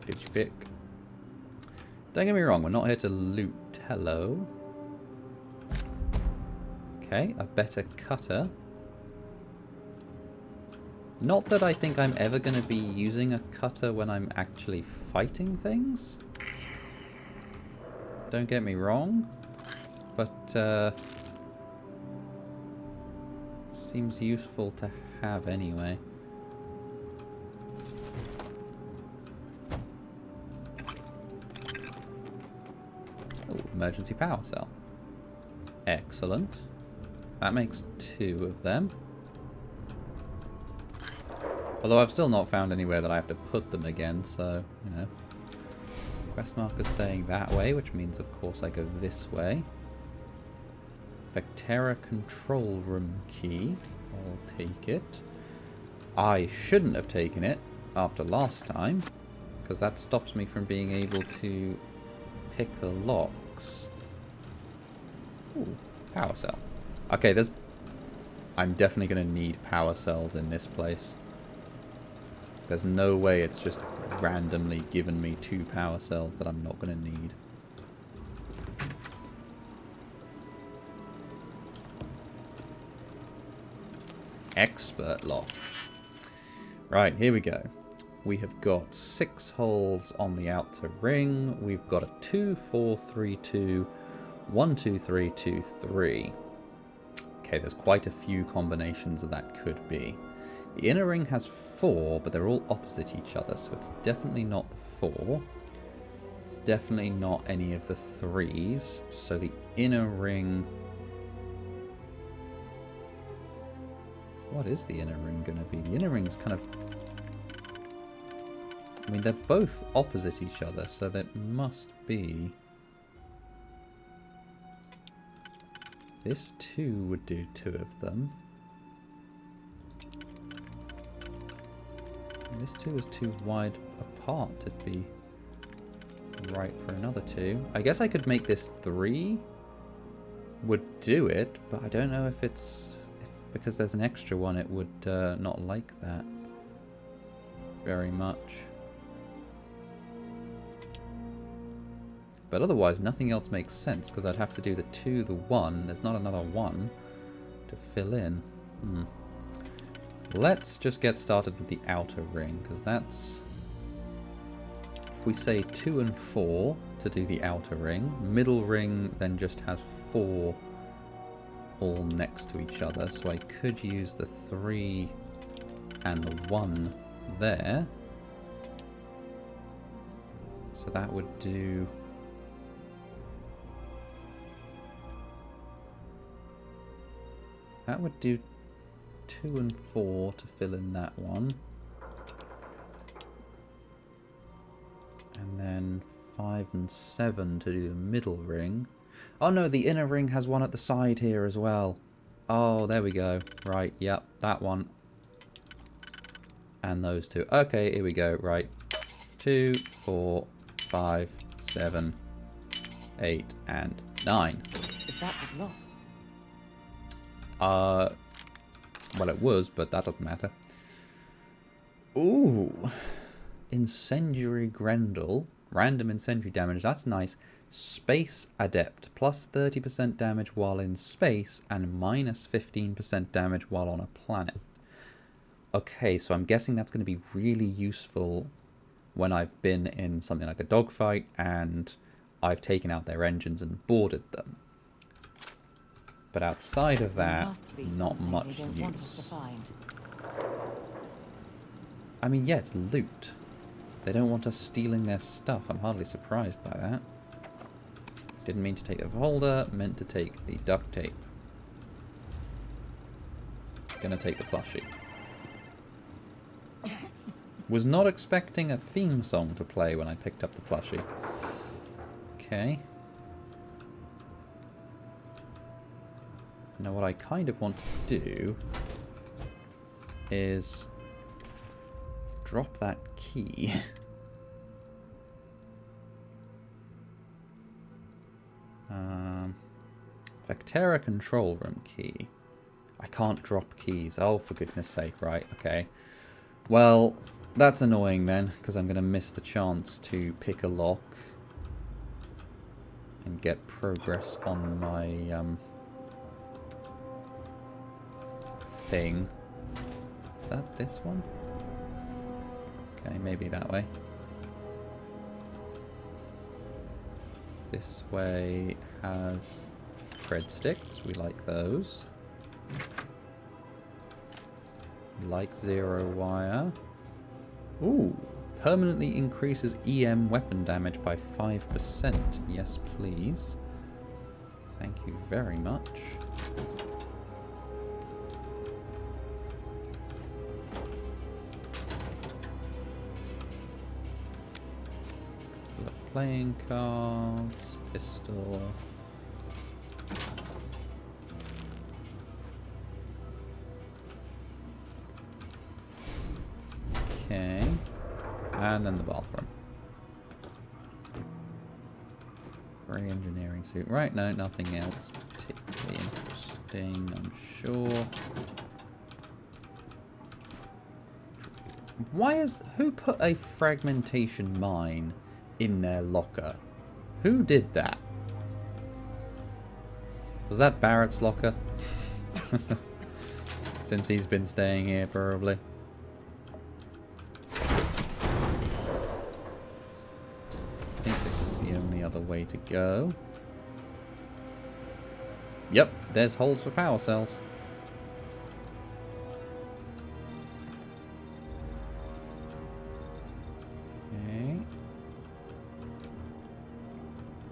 Did you pick? Don't get me wrong, we're not here to loot. Hello. Okay, a better cutter. Not that I think I'm ever going to be using a cutter when I'm actually fighting things. Don't get me wrong. But, seems useful to have anyway. Oh, emergency power cell. Excellent. That makes 2 of them. Although I've still not found anywhere that I have to put them again, so, you know. Quest marker's saying that way, which means, of course, I go this way. Vectera control room key. I'll take it. I shouldn't have taken it after last time, because that stops me from being able to pick the locks. Ooh, power cell. Okay, I'm definitely going to need power cells in this place. There's no way it's just randomly given me 2 power cells that I'm not going to need. Expert lock. Right, here we go. We have got 6 holes on the outer ring. We've got a 2, 4, 3, 2, 1, 2, 3, 2, 3. Okay, there's quite a few combinations that could be. The inner ring has 4, but they're all opposite each other, so it's definitely not the 4. It's definitely not any of the 3s, so the inner ring... What is the inner ring going to be? The inner ring's kind of... I mean, they're both opposite each other, so that must be... This 2 would do 2 of them. And this 2 is too wide apart to be right for another 2. I guess I could make this 3 would do it, but I don't know if it's... because there's an extra one, it would not like that very much. But otherwise, nothing else makes sense, because I'd have to do the 2, the 1. There's not another 1 to fill in. Let's just get started with the outer ring, because that's... If we say 2 and 4 to do the outer ring, middle ring then just has 4 all next to each other, so I could use the 3 and the 1 there. So that would do... That would do 2 and 4 to fill in that one. And then 5 and 7 to do the middle ring. Oh no, the inner ring has one at the side here as well. Oh, there we go. Right, yep, that one. And those 2. Okay, here we go. Right. 2, 4, 5, 7, 8, and 9. If that was locked. Well, it was, but that doesn't matter. Ooh. Incendiary Grendel. Random incendiary damage. That's nice. Space Adept. Plus 30% damage while in space and minus 15% damage while on a planet. Okay, so I'm guessing that's going to be really useful when I've been in something like a dogfight and I've taken out their engines and boarded them. But outside of that, not much use. I mean, yeah, it's loot. They don't want us stealing their stuff. I'm hardly surprised by that. Didn't mean to take the folder, meant to take the duct tape. Gonna take the plushie. Was not expecting a theme song to play when I picked up the plushie. Okay. Now what I kind of want to do is drop that key. Vectera control room key. I can't drop keys. Oh, for goodness sake. Right, okay. Well, that's annoying then, because I'm going to miss the chance to pick a lock and get progress on my thing. Is that this one? Okay, maybe that way. This way has breadsticks. We like those. We like zero wire. Ooh, permanently increases EM weapon damage by 5%. Yes, please. Thank you very much. Playing cards, pistol. Okay. And then the bathroom. Grey engineering suit. Right, no, nothing else particularly interesting, I'm sure. Who put a fragmentation mine in their locker? Who did that? Was that Barrett's locker? Since he's been staying here, probably. I think this is the only other way to go. Yep, there's holes for power cells.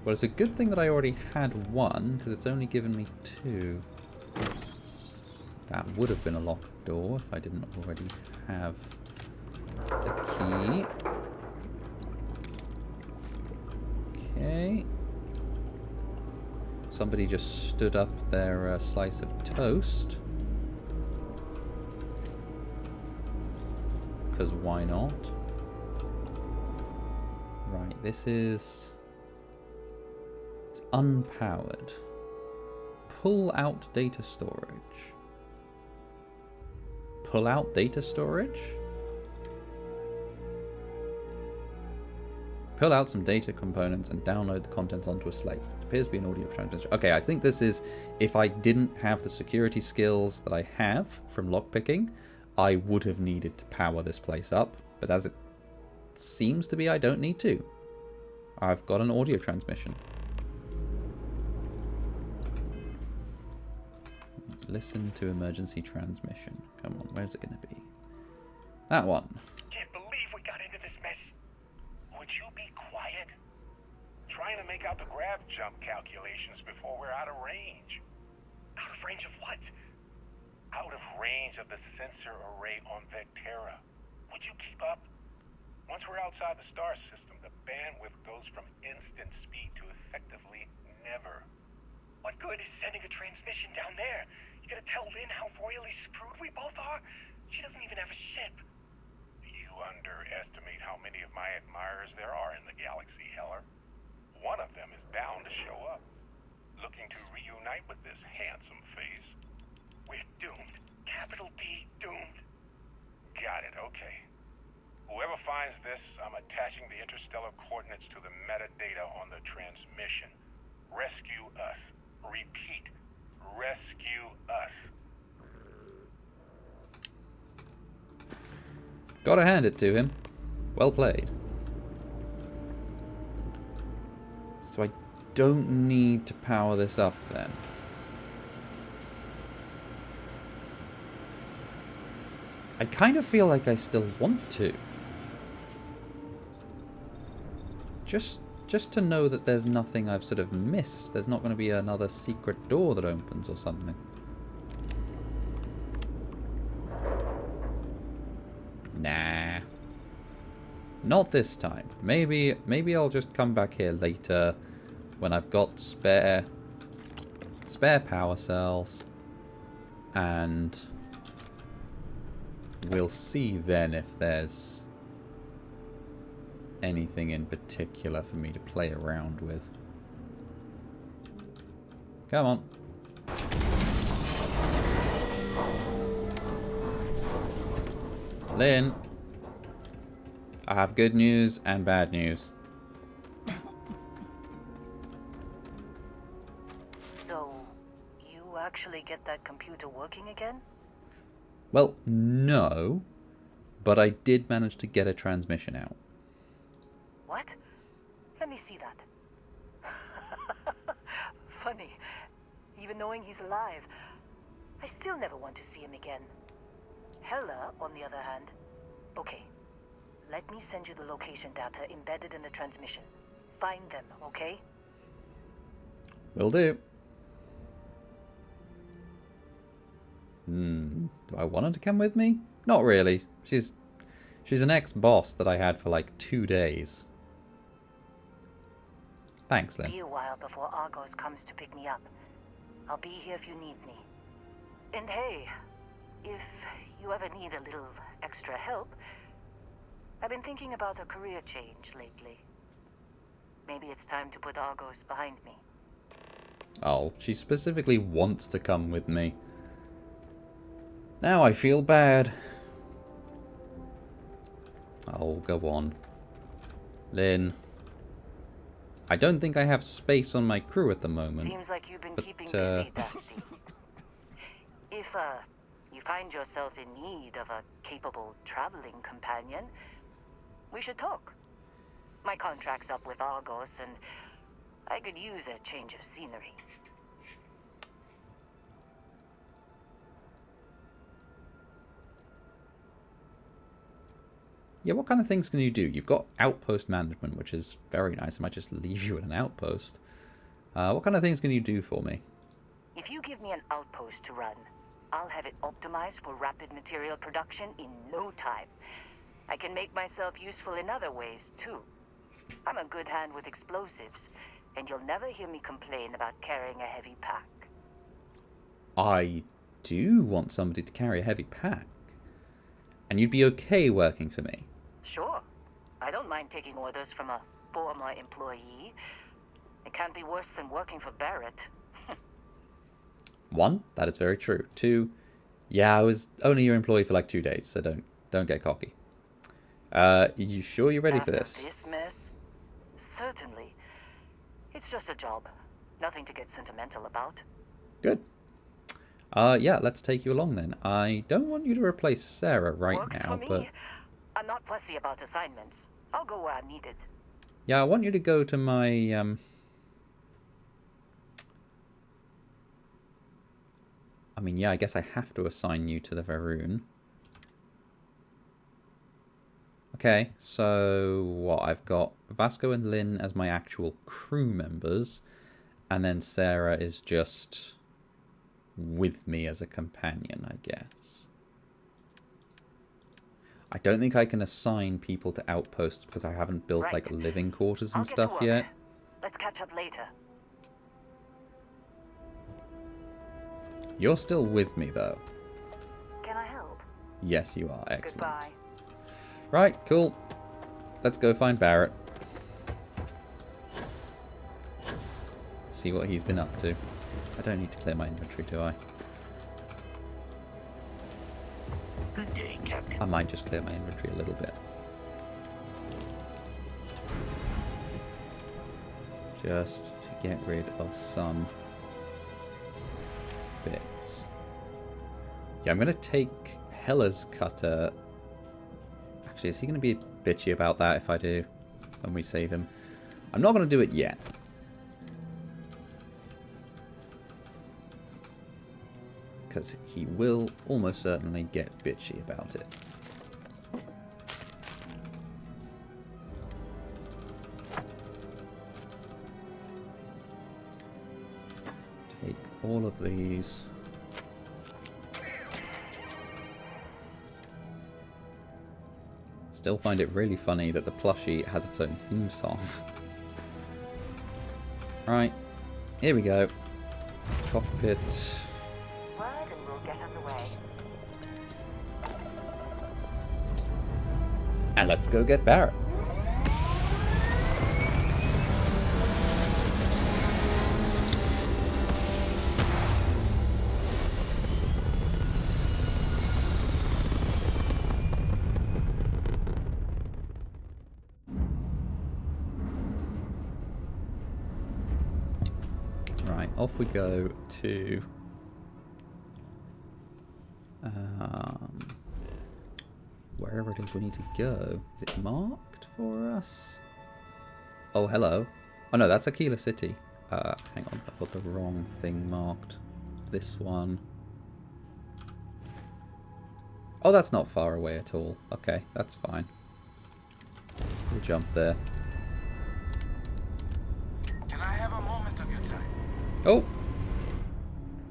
Well, it's a good thing that I already had one, because it's only given me 2. That would have been a locked door if I didn't already have the key. Okay. Somebody just stood up their slice of toast. Because why not? Right, this is... It's unpowered. Pull out data storage. Pull out data storage? Pull out some data components and download the contents onto a slate. It appears to be an audio transmission. Okay, I think this is... If I didn't have the security skills that I have from lockpicking, I would have needed to power this place up. But as it seems to be, I don't need to. I've got an audio transmission. Listen to emergency transmission. Come on, where's it going to be? That one. Can't believe we got into this mess. Would you be quiet? Trying to make out the grav jump calculations before we're out of range. Out of range of what? Out of range of the sensor array on Vectera. Would you keep up? Once we're outside the star system, the bandwidth goes from instant speed to effectively never. What good is sending a transmission down there? You gonna tell Lynn how royally screwed we both are? She doesn't even have a ship. You underestimate how many of my admirers there are in the galaxy, Heller. One of them is bound to show up, looking to reunite with this handsome face. We're doomed. Capital D doomed. Got it, okay. Whoever finds this, I'm attaching the interstellar coordinates to the metadata on the transmission. Rescue us. Repeat. Rescue us. Gotta hand it to him. Well played. So I don't need to power this up then. I kind of feel like I still want to. Just to know that there's nothing I've sort of missed. There's not going to be another secret door that opens or something. Nah. Not this time. Maybe I'll just come back here later when I've got spare power cells, and we'll see then if there's anything in particular for me to play around with. Come on. Lynn, I have good news and bad news. So, you actually get that computer working again? Well, no, but I did manage to get a transmission out. What? Let me see that. Funny. Even knowing he's alive, I still never want to see him again. Hella, on the other hand. Okay. Let me send you the location data embedded in the transmission. Find them, okay? Will do. Do I want her to come with me? Not really. She's an ex-boss that I had for like 2 days. Thanks, Lynn. Be a while before Argos comes to pick me up. I'll be here if you need me. And hey, if you ever need a little extra help, I've been thinking about a career change lately. Maybe it's time to put Argos behind me. Oh, she specifically wants to come with me. Now I feel bad. Oh, go on. Lynn. I don't think I have space on my crew at the moment. Seems like you've been keeping busy, Dusty. If you find yourself in need of a capable traveling companion, we should talk. My contract's up with Argos, and I could use a change of scenery. Yeah, what kind of things can you do? You've got outpost management, which is very nice. I might just leave you at an outpost. What kind of things can you do for me? If you give me an outpost to run, I'll have it optimized for rapid material production in no time. I can make myself useful in other ways, too. I'm a good hand with explosives, and you'll never hear me complain about carrying a heavy pack. I do want somebody to carry a heavy pack. And you'd be okay working for me? Sure. I don't mind taking orders from a former employee. It can't be worse than working for Barrett. 1, that is very true. 2, yeah, I was only your employee for like 2 days, so don't get cocky. You sure you're ready for this? After this mess? Certainly. It's just a job. Nothing to get sentimental about. Good. Yeah, let's take you along then. I don't want you to replace Sarah right Works now, for me. but... I'm not fussy about assignments. I'll go where I'm needed. Yeah, I want you to go to my, I mean, yeah, I guess I have to assign you to the Varoon. Okay, so what? I've got Vasco and Lynn as my actual crew members, and then Sarah is just with me as a companion, I guess. I don't think I can assign people to outposts because I haven't built like living quarters and stuff yet. Let's catch up later. You're still with me though. Can I help? Yes, you are. Excellent. Goodbye. Right, cool. Let's go find Barrett. See what he's been up to. I don't need to clear my inventory, do I? Good day, Captain. I might just clear my inventory a little bit. Just to get rid of some bits. Yeah, I'm going to take Hella's cutter. Actually, is he going to be bitchy about that if I do when we save him? I'm not going to do it yet. Because he will almost certainly get bitchy about it. Take all of these. Still find it really funny that the plushie has its own theme song. Right, here we go. Cockpit. Word and we'll get underway. And let's go get Barrett. Right, off we go to wherever it is we need to go. Is it marked for us? Oh, hello. Oh no, that's Aquila City. Hang on, I've got the wrong thing marked. This one. Oh, that's not far away at all. Okay, that's fine. We'll jump there. Can I have a moment of your time? Oh.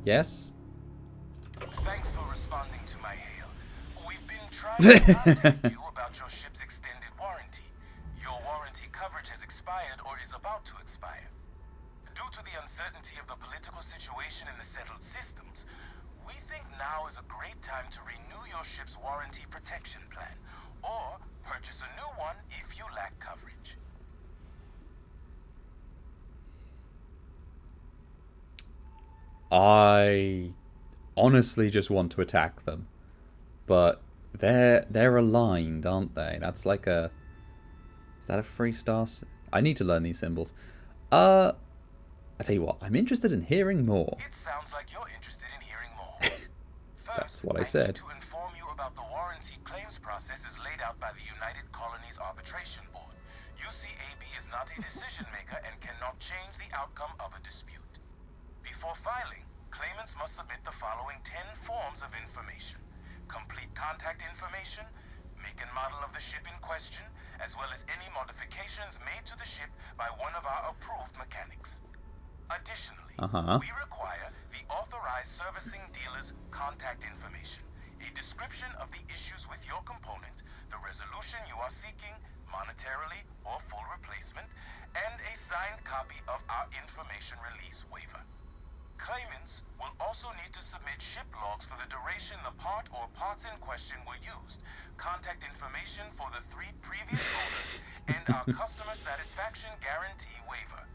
Yes. Thanks for responding to my hail. We've been trying to contact you about your ship's extended warranty. Your warranty coverage has expired or is about to expire. Due to the uncertainty of the political situation in the settled systems, we think now is a great time to renew your ship's warranty protection plan, or purchase a new one if you lack coverage. I honestly just want to attack them, but they're aligned, aren't they? That's like a... Is that a 3-star? I need to learn these symbols. I tell you what, I'm interested in hearing more. It sounds like you're interested in hearing more. That's what I said. To inform you about the warranty claims process as laid out by the United Colonies Arbitration Board. UCAB is not a decision maker and cannot change the outcome of a dispute. Before filing, claimants must submit the following 10 forms of information: complete contact information, make and model of the ship in question, as well as any modifications made to the ship by one of our approved mechanics. Additionally, we require the authorized servicing dealer's contact information, a description of the issues with your component, the resolution you are seeking, monetarily or full replacement, and a signed copy of our information release waiver. Claimants will also need to submit ship logs for the duration the part or parts in question were used, contact information for the 3 previous owners, and our customer satisfaction guarantee waiver.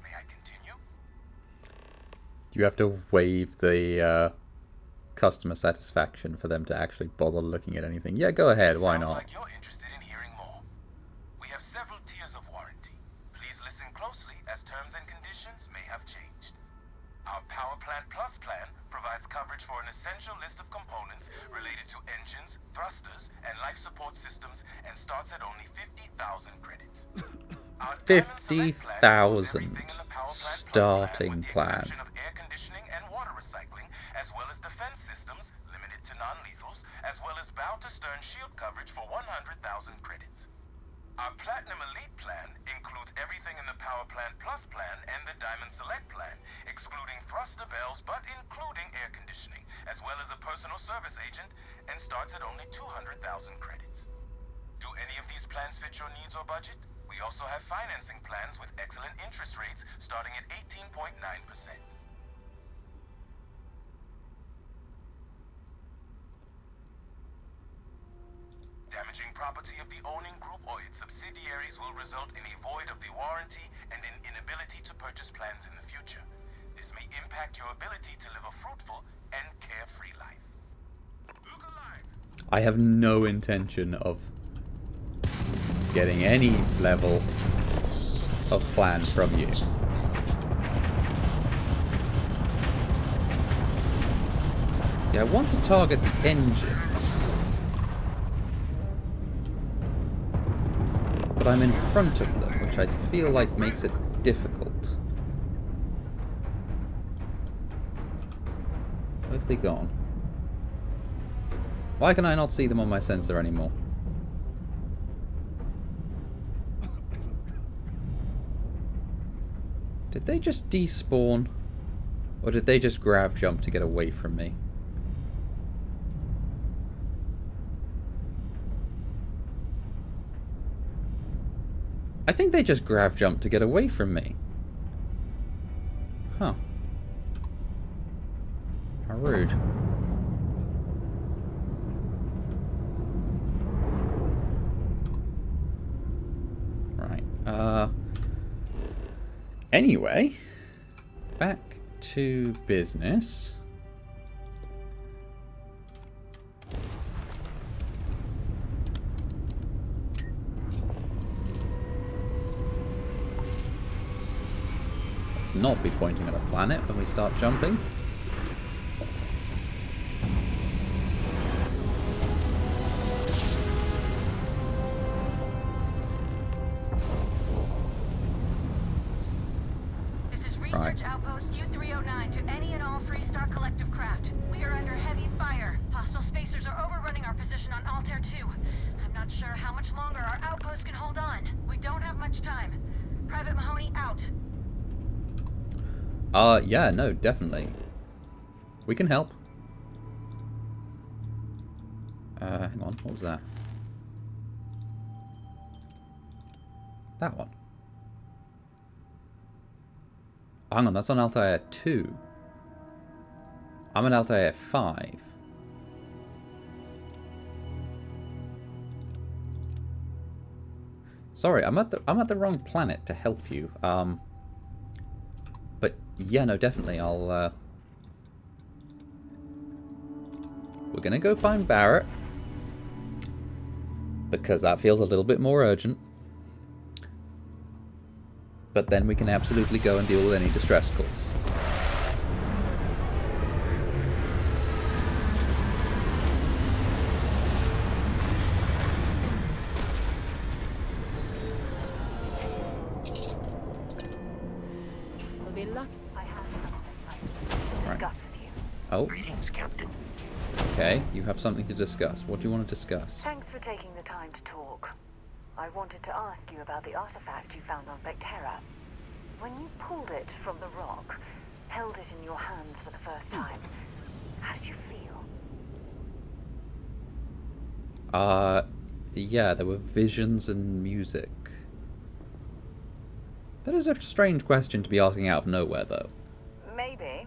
May I continue? You have to waive the customer satisfaction for them to actually bother looking at anything. Yeah, go ahead. Why not? Sounds like you're interested in hearing more. We have several tiers of warranty. Please listen closely, as terms and conditions may have changed. Our Power Plant Plus plan provides coverage for an essential list of components related to engines, thrusters, and life support systems, and starts at only 50,000 credits. Our 50,000 starting plan. Of air conditioning and water recycling, as well as defense systems limited to non-lethals, as well as bow-to-stern shield coverage for 100,000 credits. Our Platinum Elite plan includes everything in the Power Plant Plus plan and the Diamond Select plan, excluding thruster bells but including air conditioning, as well as a personal service agent, and starts at only 200,000 credits. Do any of these plans fit your needs or budget? We also have financing plans with excellent interest rates starting at 18.9%. Damaging property of the owning group or its subsidiaries will result in a void of the warranty and an inability to purchase plans in the future. This may impact your ability to live a fruitful and carefree life. I have no intention of getting any level of plan from you. See, I want to target the engines, but I'm in front of them, which I feel like makes it difficult. Where have they gone? Why can I not see them on my sensor anymore? Did they just despawn? Or did they just grav jump to get away from me? I think they just grav jumped to get away from me. Huh. How rude. Right. Anyway, back to business. Let's not be pointing at a planet when we start jumping. Research Outpost U-309 to any and all Freestar Collective craft. We are under heavy fire. Hostile spacers are overrunning our position on Altair 2. I'm not sure how much longer our outpost can hold on. We don't have much time. Private Mahoney out. Yeah, no, definitely. We can help. Hang on, what was that? That one. Hang on, that's on Altair 2. I'm on Altair 5. Sorry, I'm at the wrong planet to help you. But yeah, no, definitely I'll we're gonna go find Barrett because that feels a little bit more urgent. But then we can absolutely go and deal with any distress calls. We'll be lucky. I have something I need to discuss with you. Oh. Greetings, Captain. Okay, you have something to discuss. What do you want to discuss? Thanks for taking the time to talk. I wanted to ask you about the artifact you found on Vectera. When you pulled it from the rock, held it in your hands for the first time, how did you feel? Yeah, there were visions and music. That is a strange question to be asking out of nowhere, though. Maybe,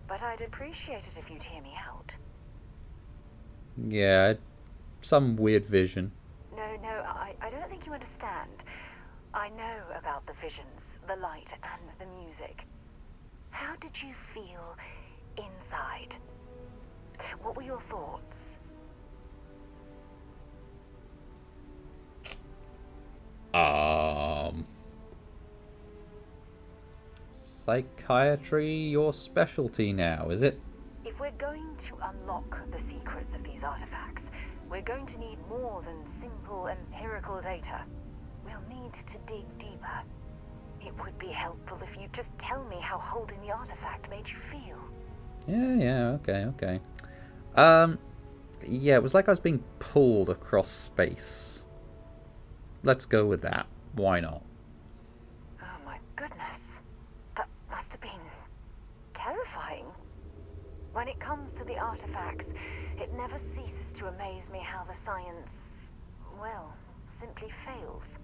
but I'd appreciate it if you'd hear me out. Yeah, some weird vision. No, I don't think you understand. I know about the visions, the light, and the music. How did you feel inside? What were your thoughts? Psychiatry, your specialty now, is it? If we're going to unlock the secrets of these artifacts, we're going to need more than simple empirical data. We'll need to dig deeper. It would be helpful if you just tell me how holding the artifact made you feel. Yeah, okay. Yeah, it was like I was being pulled across space. Let's go with that. Why not? Oh my goodness. That must have been terrifying. When it comes to the artifacts, it never ceases to amaze me how the science, well, simply fails.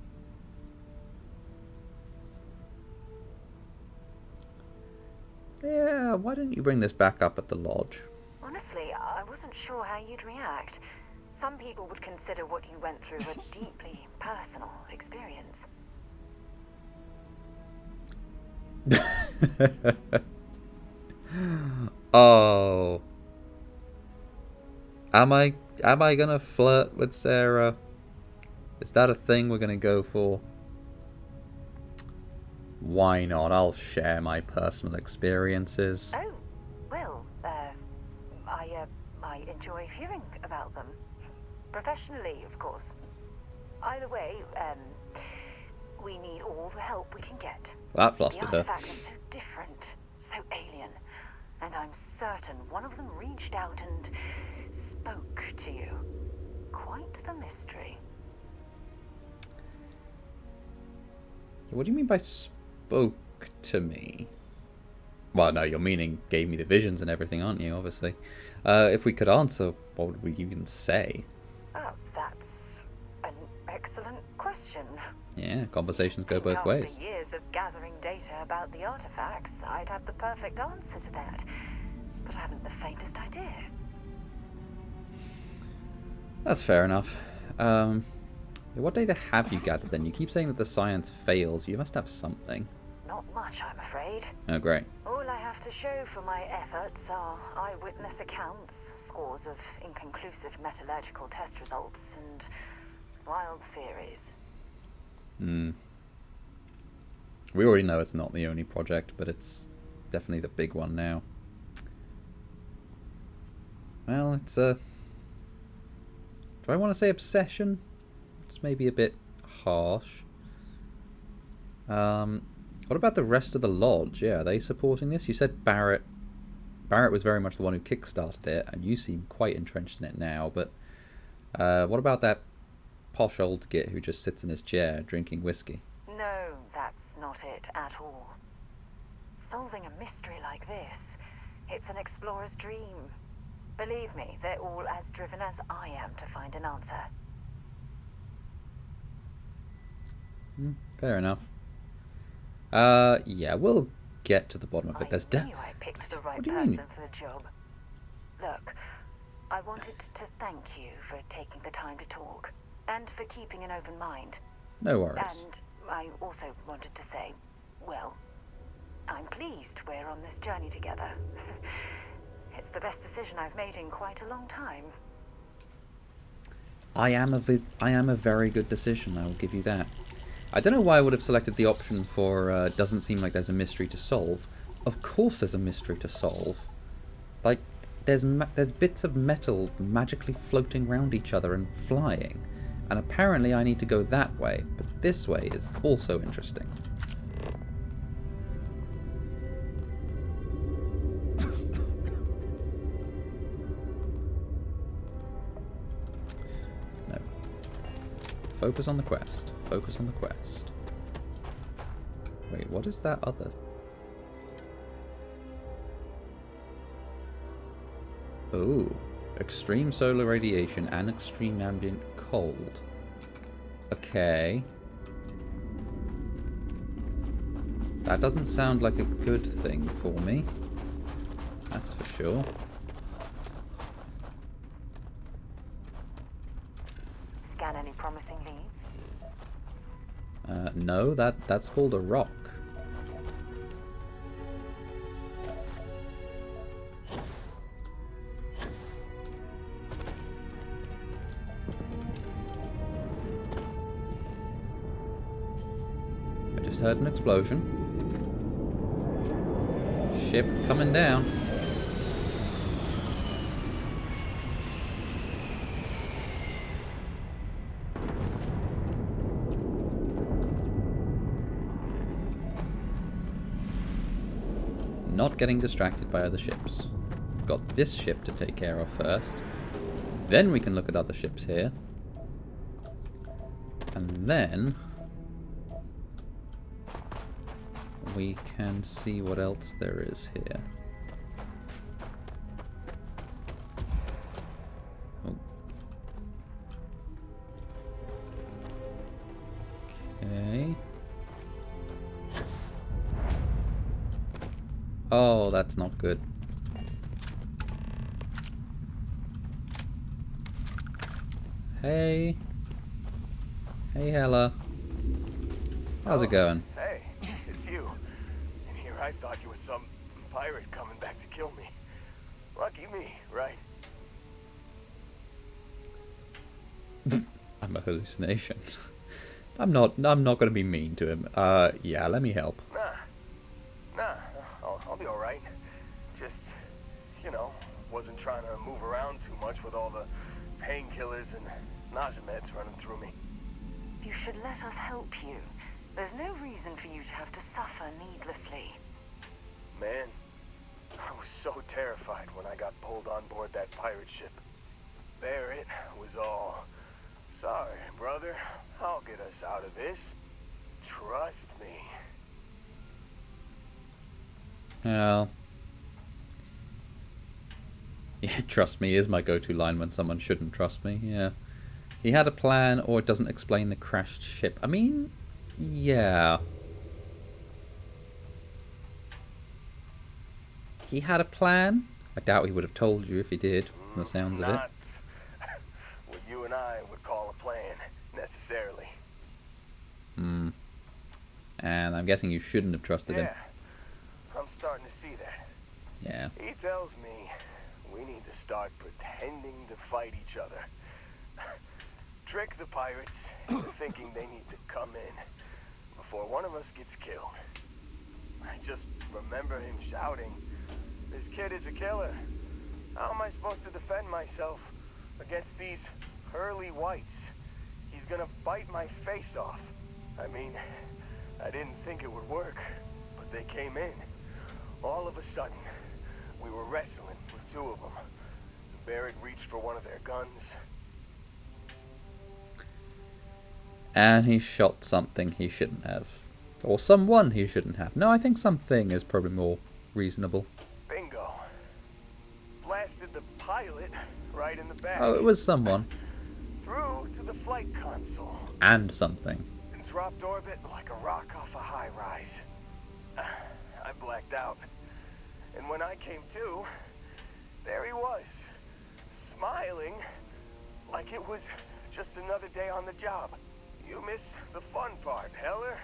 Yeah, why didn't you bring this back up at the lodge? Honestly, I wasn't sure how you'd react. Some people would consider what you went through a deeply personal experience. Oh. Am I gonna flirt with Sarah? Is that a thing we're gonna go for? Why not? I'll share my personal experiences. Oh, well, I enjoy hearing about them. Professionally, of course. Either way, we need all the help we can get. That flustered her. The artifacts are so different, so alien, and I'm certain one of them reached out and spoke to you. Quite the mystery. What do you mean by spoke to me? Well, no, you're meaning gave me the visions and everything, aren't you, obviously? If we could answer, what would we even say? Oh, that's an excellent question. Yeah, conversations go both ways. After years of gathering data about the artifacts, I'd have the perfect answer to that. But I haven't the faintest idea. That's fair enough. What data have you gathered then? You keep saying that the science fails. You must have something. Not much, I'm afraid. Oh, great. All I have to show for my efforts are eyewitness accounts, scores of inconclusive metallurgical test results, and wild theories. We already know it's not the only project, but it's definitely the big one now. Well, it's a... Do I want to say obsession? It's maybe a bit harsh. What about the rest of the lodge? Yeah, are they supporting this? You said Barrett. Barrett was very much the one who kickstarted it, and you seem quite entrenched in it now, but what about that posh old git who just sits in his chair drinking whiskey? No, that's not it at all. Solving a mystery like this, it's an explorer's dream. Believe me, they're all as driven as I am to find an answer. Fair enough. Yeah, we'll get to the bottom of it. There's I knew I picked the right person for the job. Look, I wanted to thank you for taking the time to talk, and for keeping an open mind. No worries. And I also wanted to say, well, I'm pleased we're on this journey together. It's the best decision I've made in quite a long time. I am a very good decision, I will give you that. I don't know why I would have selected the option for doesn't seem like there's a mystery to solve. Of course there's a mystery to solve. Like, there's bits of metal magically floating around each other and flying. And apparently I need to go that way, but this way is also interesting. Focus on the quest. Focus on the quest. Wait, what is that other? Oh, extreme solar radiation and extreme ambient cold. Okay. That doesn't sound like a good thing for me. That's for sure. Scan any promising leads? No, that's called a rock. I just heard an explosion. Ship coming down. Not getting distracted by other ships. Got this ship to take care of first. Then we can look at other ships here. And then we can see what else there is here. Oh. Okay. Oh, that's not good. Hey. Hey, Hella. How's it going? Hey, it's you. And here I thought you were some pirate coming back to kill me. Lucky me, right? I'm a hallucination. I'm not gonna be mean to him. Yeah, let me help. Nah, I'll be alright. Just, you know, wasn't trying to move around too much with all the painkillers and nausea meds running through me. You should let us help you. There's no reason for you to have to suffer needlessly. Man, I was so terrified when I got pulled on board that pirate ship. There it was all. Sorry, brother. I'll get us out of this. Trust me. Well, yeah, trust me is my go-to line when someone shouldn't trust me. Yeah, he had a plan, or it doesn't explain the crashed ship. I mean, yeah, he had a plan. I doubt he would have told you if he did, from the sounds of it. Not what you and I would call a plan, necessarily. And I'm guessing you shouldn't have trusted him. I'm starting to see that. Yeah. He tells me we need to start pretending to fight each other. Trick the pirates into thinking they need to come in before one of us gets killed. I just remember him shouting, "This kid is a killer. How am I supposed to defend myself against these early whites? He's gonna bite my face off." I mean, I didn't think it would work, but they came in. All of a sudden, we were wrestling with two of them. Barrett reached for one of their guns. And he shot something he shouldn't have. Or someone he shouldn't have. No, I think something is probably more reasonable. Bingo. Blasted the pilot right in the back. Oh, it was someone. Through to the flight console. And something. And dropped orbit like a rock off a high rise. I blacked out. And when I came to, there he was. Smiling like it was just another day on the job. You missed the fun part, Heller.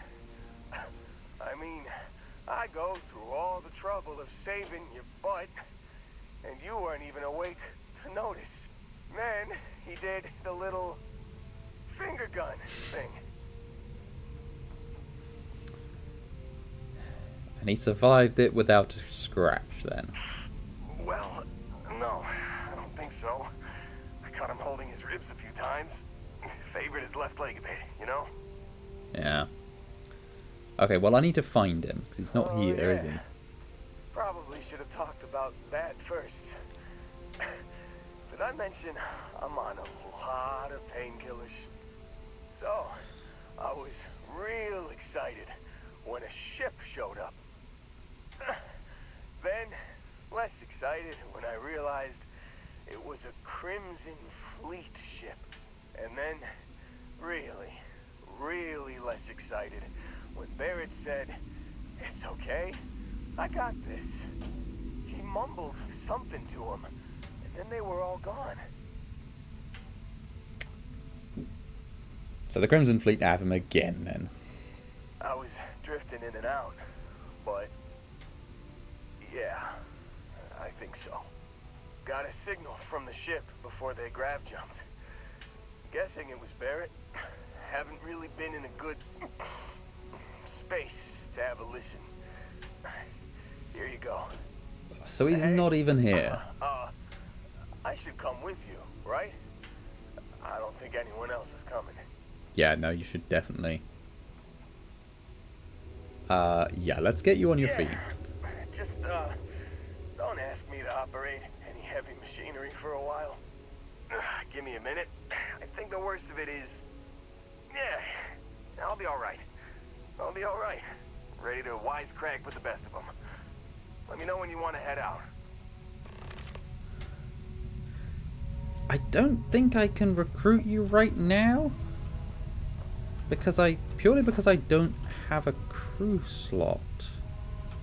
I mean, I go through all the trouble of saving your butt, and you weren't even awake to notice. Then he did the little finger gun thing. And he survived it without a scratch then. Well, no, I don't think so. I caught him holding his ribs a few times. Favored his left leg a bit, you know? Yeah. Okay, well I need to find him, because he's not here, yeah. is he? Probably should have talked about that first. Did I mention I'm on a lot of painkillers? So, I was real excited when a ship showed up. Then, less excited when I realized it was a Crimson Fleet ship. And then, really less excited when Barrett said, "It's okay, I got this." He mumbled something to him, and then they were all gone. So the Crimson Fleet have him again, then. I was drifting in and out, but yeah, I think so. Got a signal from the ship before they grav jumped. Guessing it was Barrett. Haven't really been in a good space to have a listen. Here you go. So he's not even here. I should come with you, right? I don't think anyone else is coming. Yeah, no, you should definitely. Yeah, let's get you on your feet. Just, don't ask me to operate any heavy machinery for a while. Give me a minute. I think the worst of it is... Yeah, I'll be alright. I'll be alright. Ready to wisecrack with the best of them. Let me know when you want to head out. I don't think I can recruit you right now. Purely because I don't have a crew slot.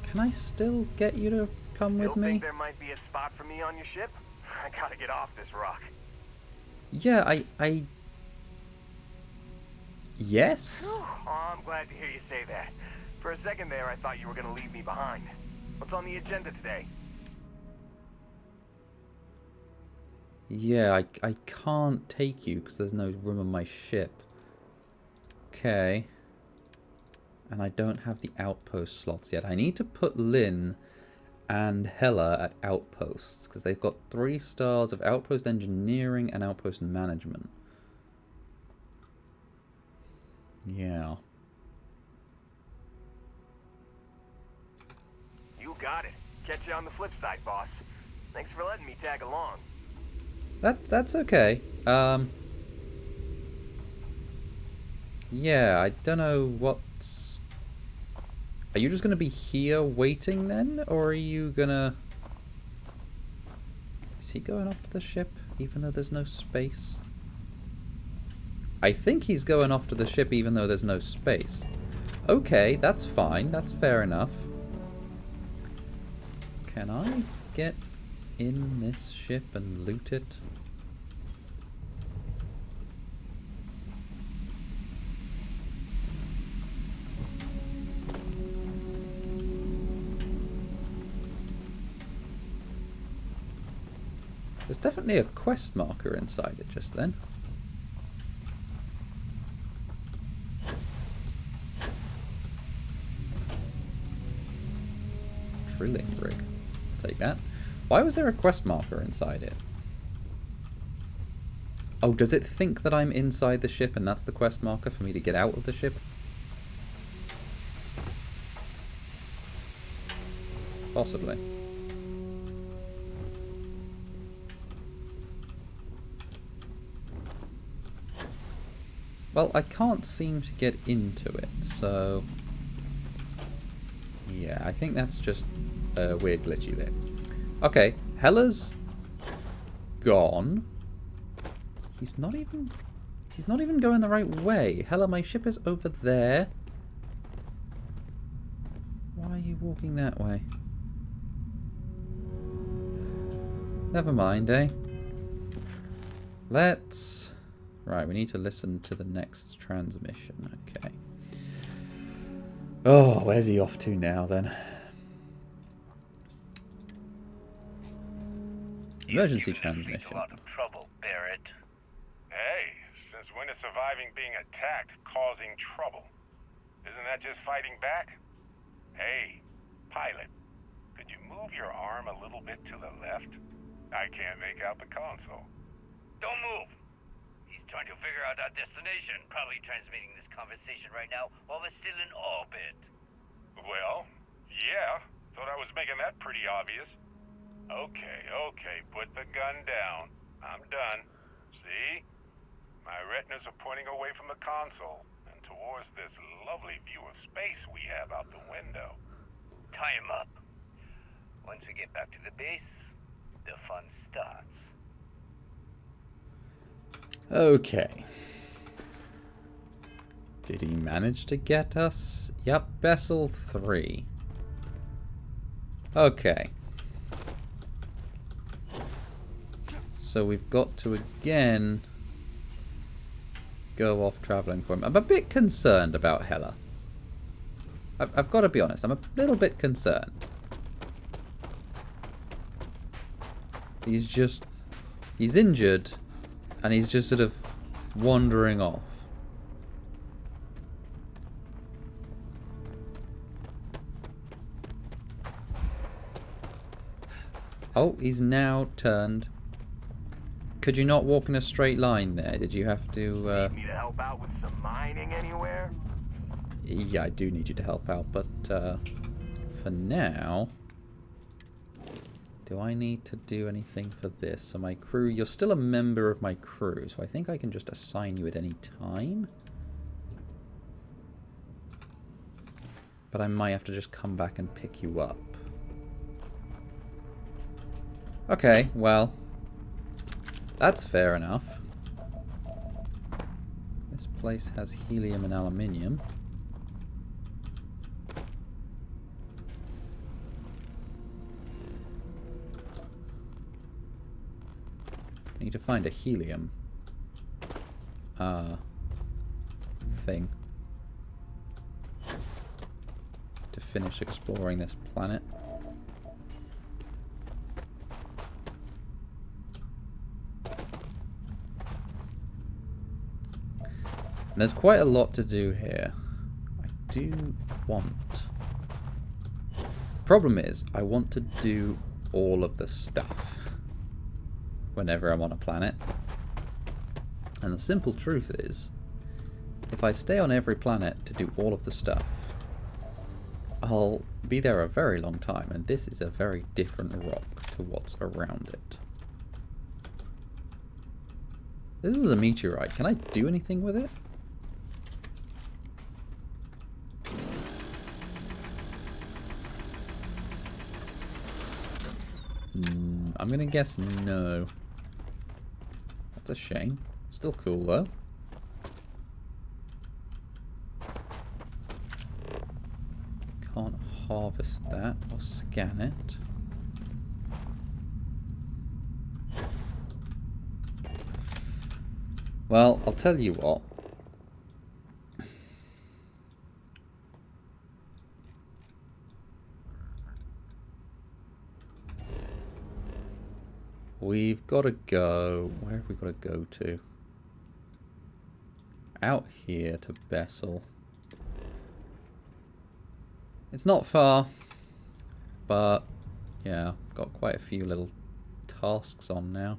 Can I still get you to come with me? Think there might be a spot for me on your ship? I gotta get off this rock. Yeah, Yes? Oh, I'm glad to hear you say that. For a second there, I thought you were gonna leave me behind. What's on the agenda today? Yeah, I can't take you because there's no room on my ship. Okay. And I don't have the outpost slots yet. I need to put Lynn and Hella at outposts because they've got 3 stars of outpost engineering and outpost management. Yeah. You got it. Catch you on the flip side, boss. Thanks for letting me tag along. That's okay. Yeah, I don't know what's... Are you just going to be here waiting then? Or are you going to... Is he going off to the ship, even though there's no space? I think he's going off to the ship, even though there's no space. Okay, that's fine. That's fair enough. Can I get in this ship and loot it? There's definitely a quest marker inside it just then. Drilling rig. Take that. Why was there a quest marker inside it? Oh, does it think that I'm inside the ship and that's the quest marker for me to get out of the ship? Possibly. Well, I can't seem to get into it, so... Yeah, I think that's just a weird glitchy bit. Okay, Hella's gone. He's not even going the right way. Hella, my ship is over there. Why are you walking that way? Never mind, eh? Let's... Right, we need to listen to the next transmission. Okay. Oh, where's he off to now, then? Emergency transmission. A lot of trouble, Barrett. Hey, since when is surviving being attacked causing trouble? Isn't that just fighting back? Hey, pilot, could you move your arm a little bit to the left? I can't make out the console. Don't move. He's trying to figure out our destination. Probably transmitting this conversation right now while we're still in orbit. Well, yeah. Thought I was making that pretty obvious. Okay, put the gun down. I'm done. See? My retinas are pointing away from the console and towards this lovely view of space we have out the window. Tie him up. Once we get back to the base, the fun starts. Okay. Did he manage to get us? Yep, Bessel 3. Okay. So we've got to again go off traveling for him. I'm a bit concerned about Hela. I've got to be honest, I'm a little bit concerned. He's injured and he's just sort of wandering off. Oh, he's now turned. Could you not walk in a straight line there? Did you have to... Need me to help out with some mining anywhere? Yeah, I do need you to help out, but for now... Do I need to do anything for this? So my crew... You're still a member of my crew, so I think I can just assign you at any time. But I might have to just come back and pick you up. Okay, well... That's fair enough. This place has helium and aluminium. I need to find a helium thing to finish exploring this planet. And there's quite a lot to do here. I do want... Problem is, I want to do all of the stuff whenever I'm on a planet. And the simple truth is, if I stay on every planet to do all of the stuff, I'll be there a very long time, and this is a very different rock to what's around it. This is a meteorite. Can I do anything with it? I'm gonna guess no. That's a shame. Still cool though. Can't harvest that or scan it. Well, I'll tell you what. We've got to go... Where have we got to go to? Out here to Bessel. It's not far, but yeah, I've got quite a few little tasks on now.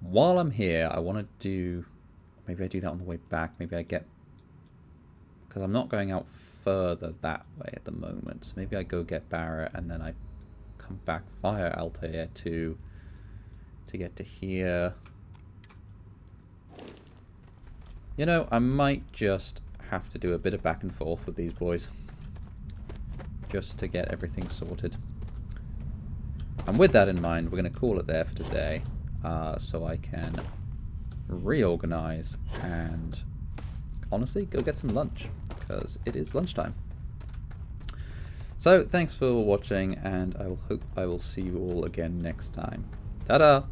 While I'm here, I want to do... Maybe I do that on the way back. Maybe I get... Because I'm not going out further that way at the moment. So maybe I go get Barrett and then I come back via Altair to get to here. You know, I might just have to do a bit of back and forth with these boys. Just to get everything sorted. And with that in mind, we're going to call it there for today. So I can reorganize and honestly go get some lunch. Because it is lunchtime. So, thanks for watching, and I will see you all again next time. Ta-da!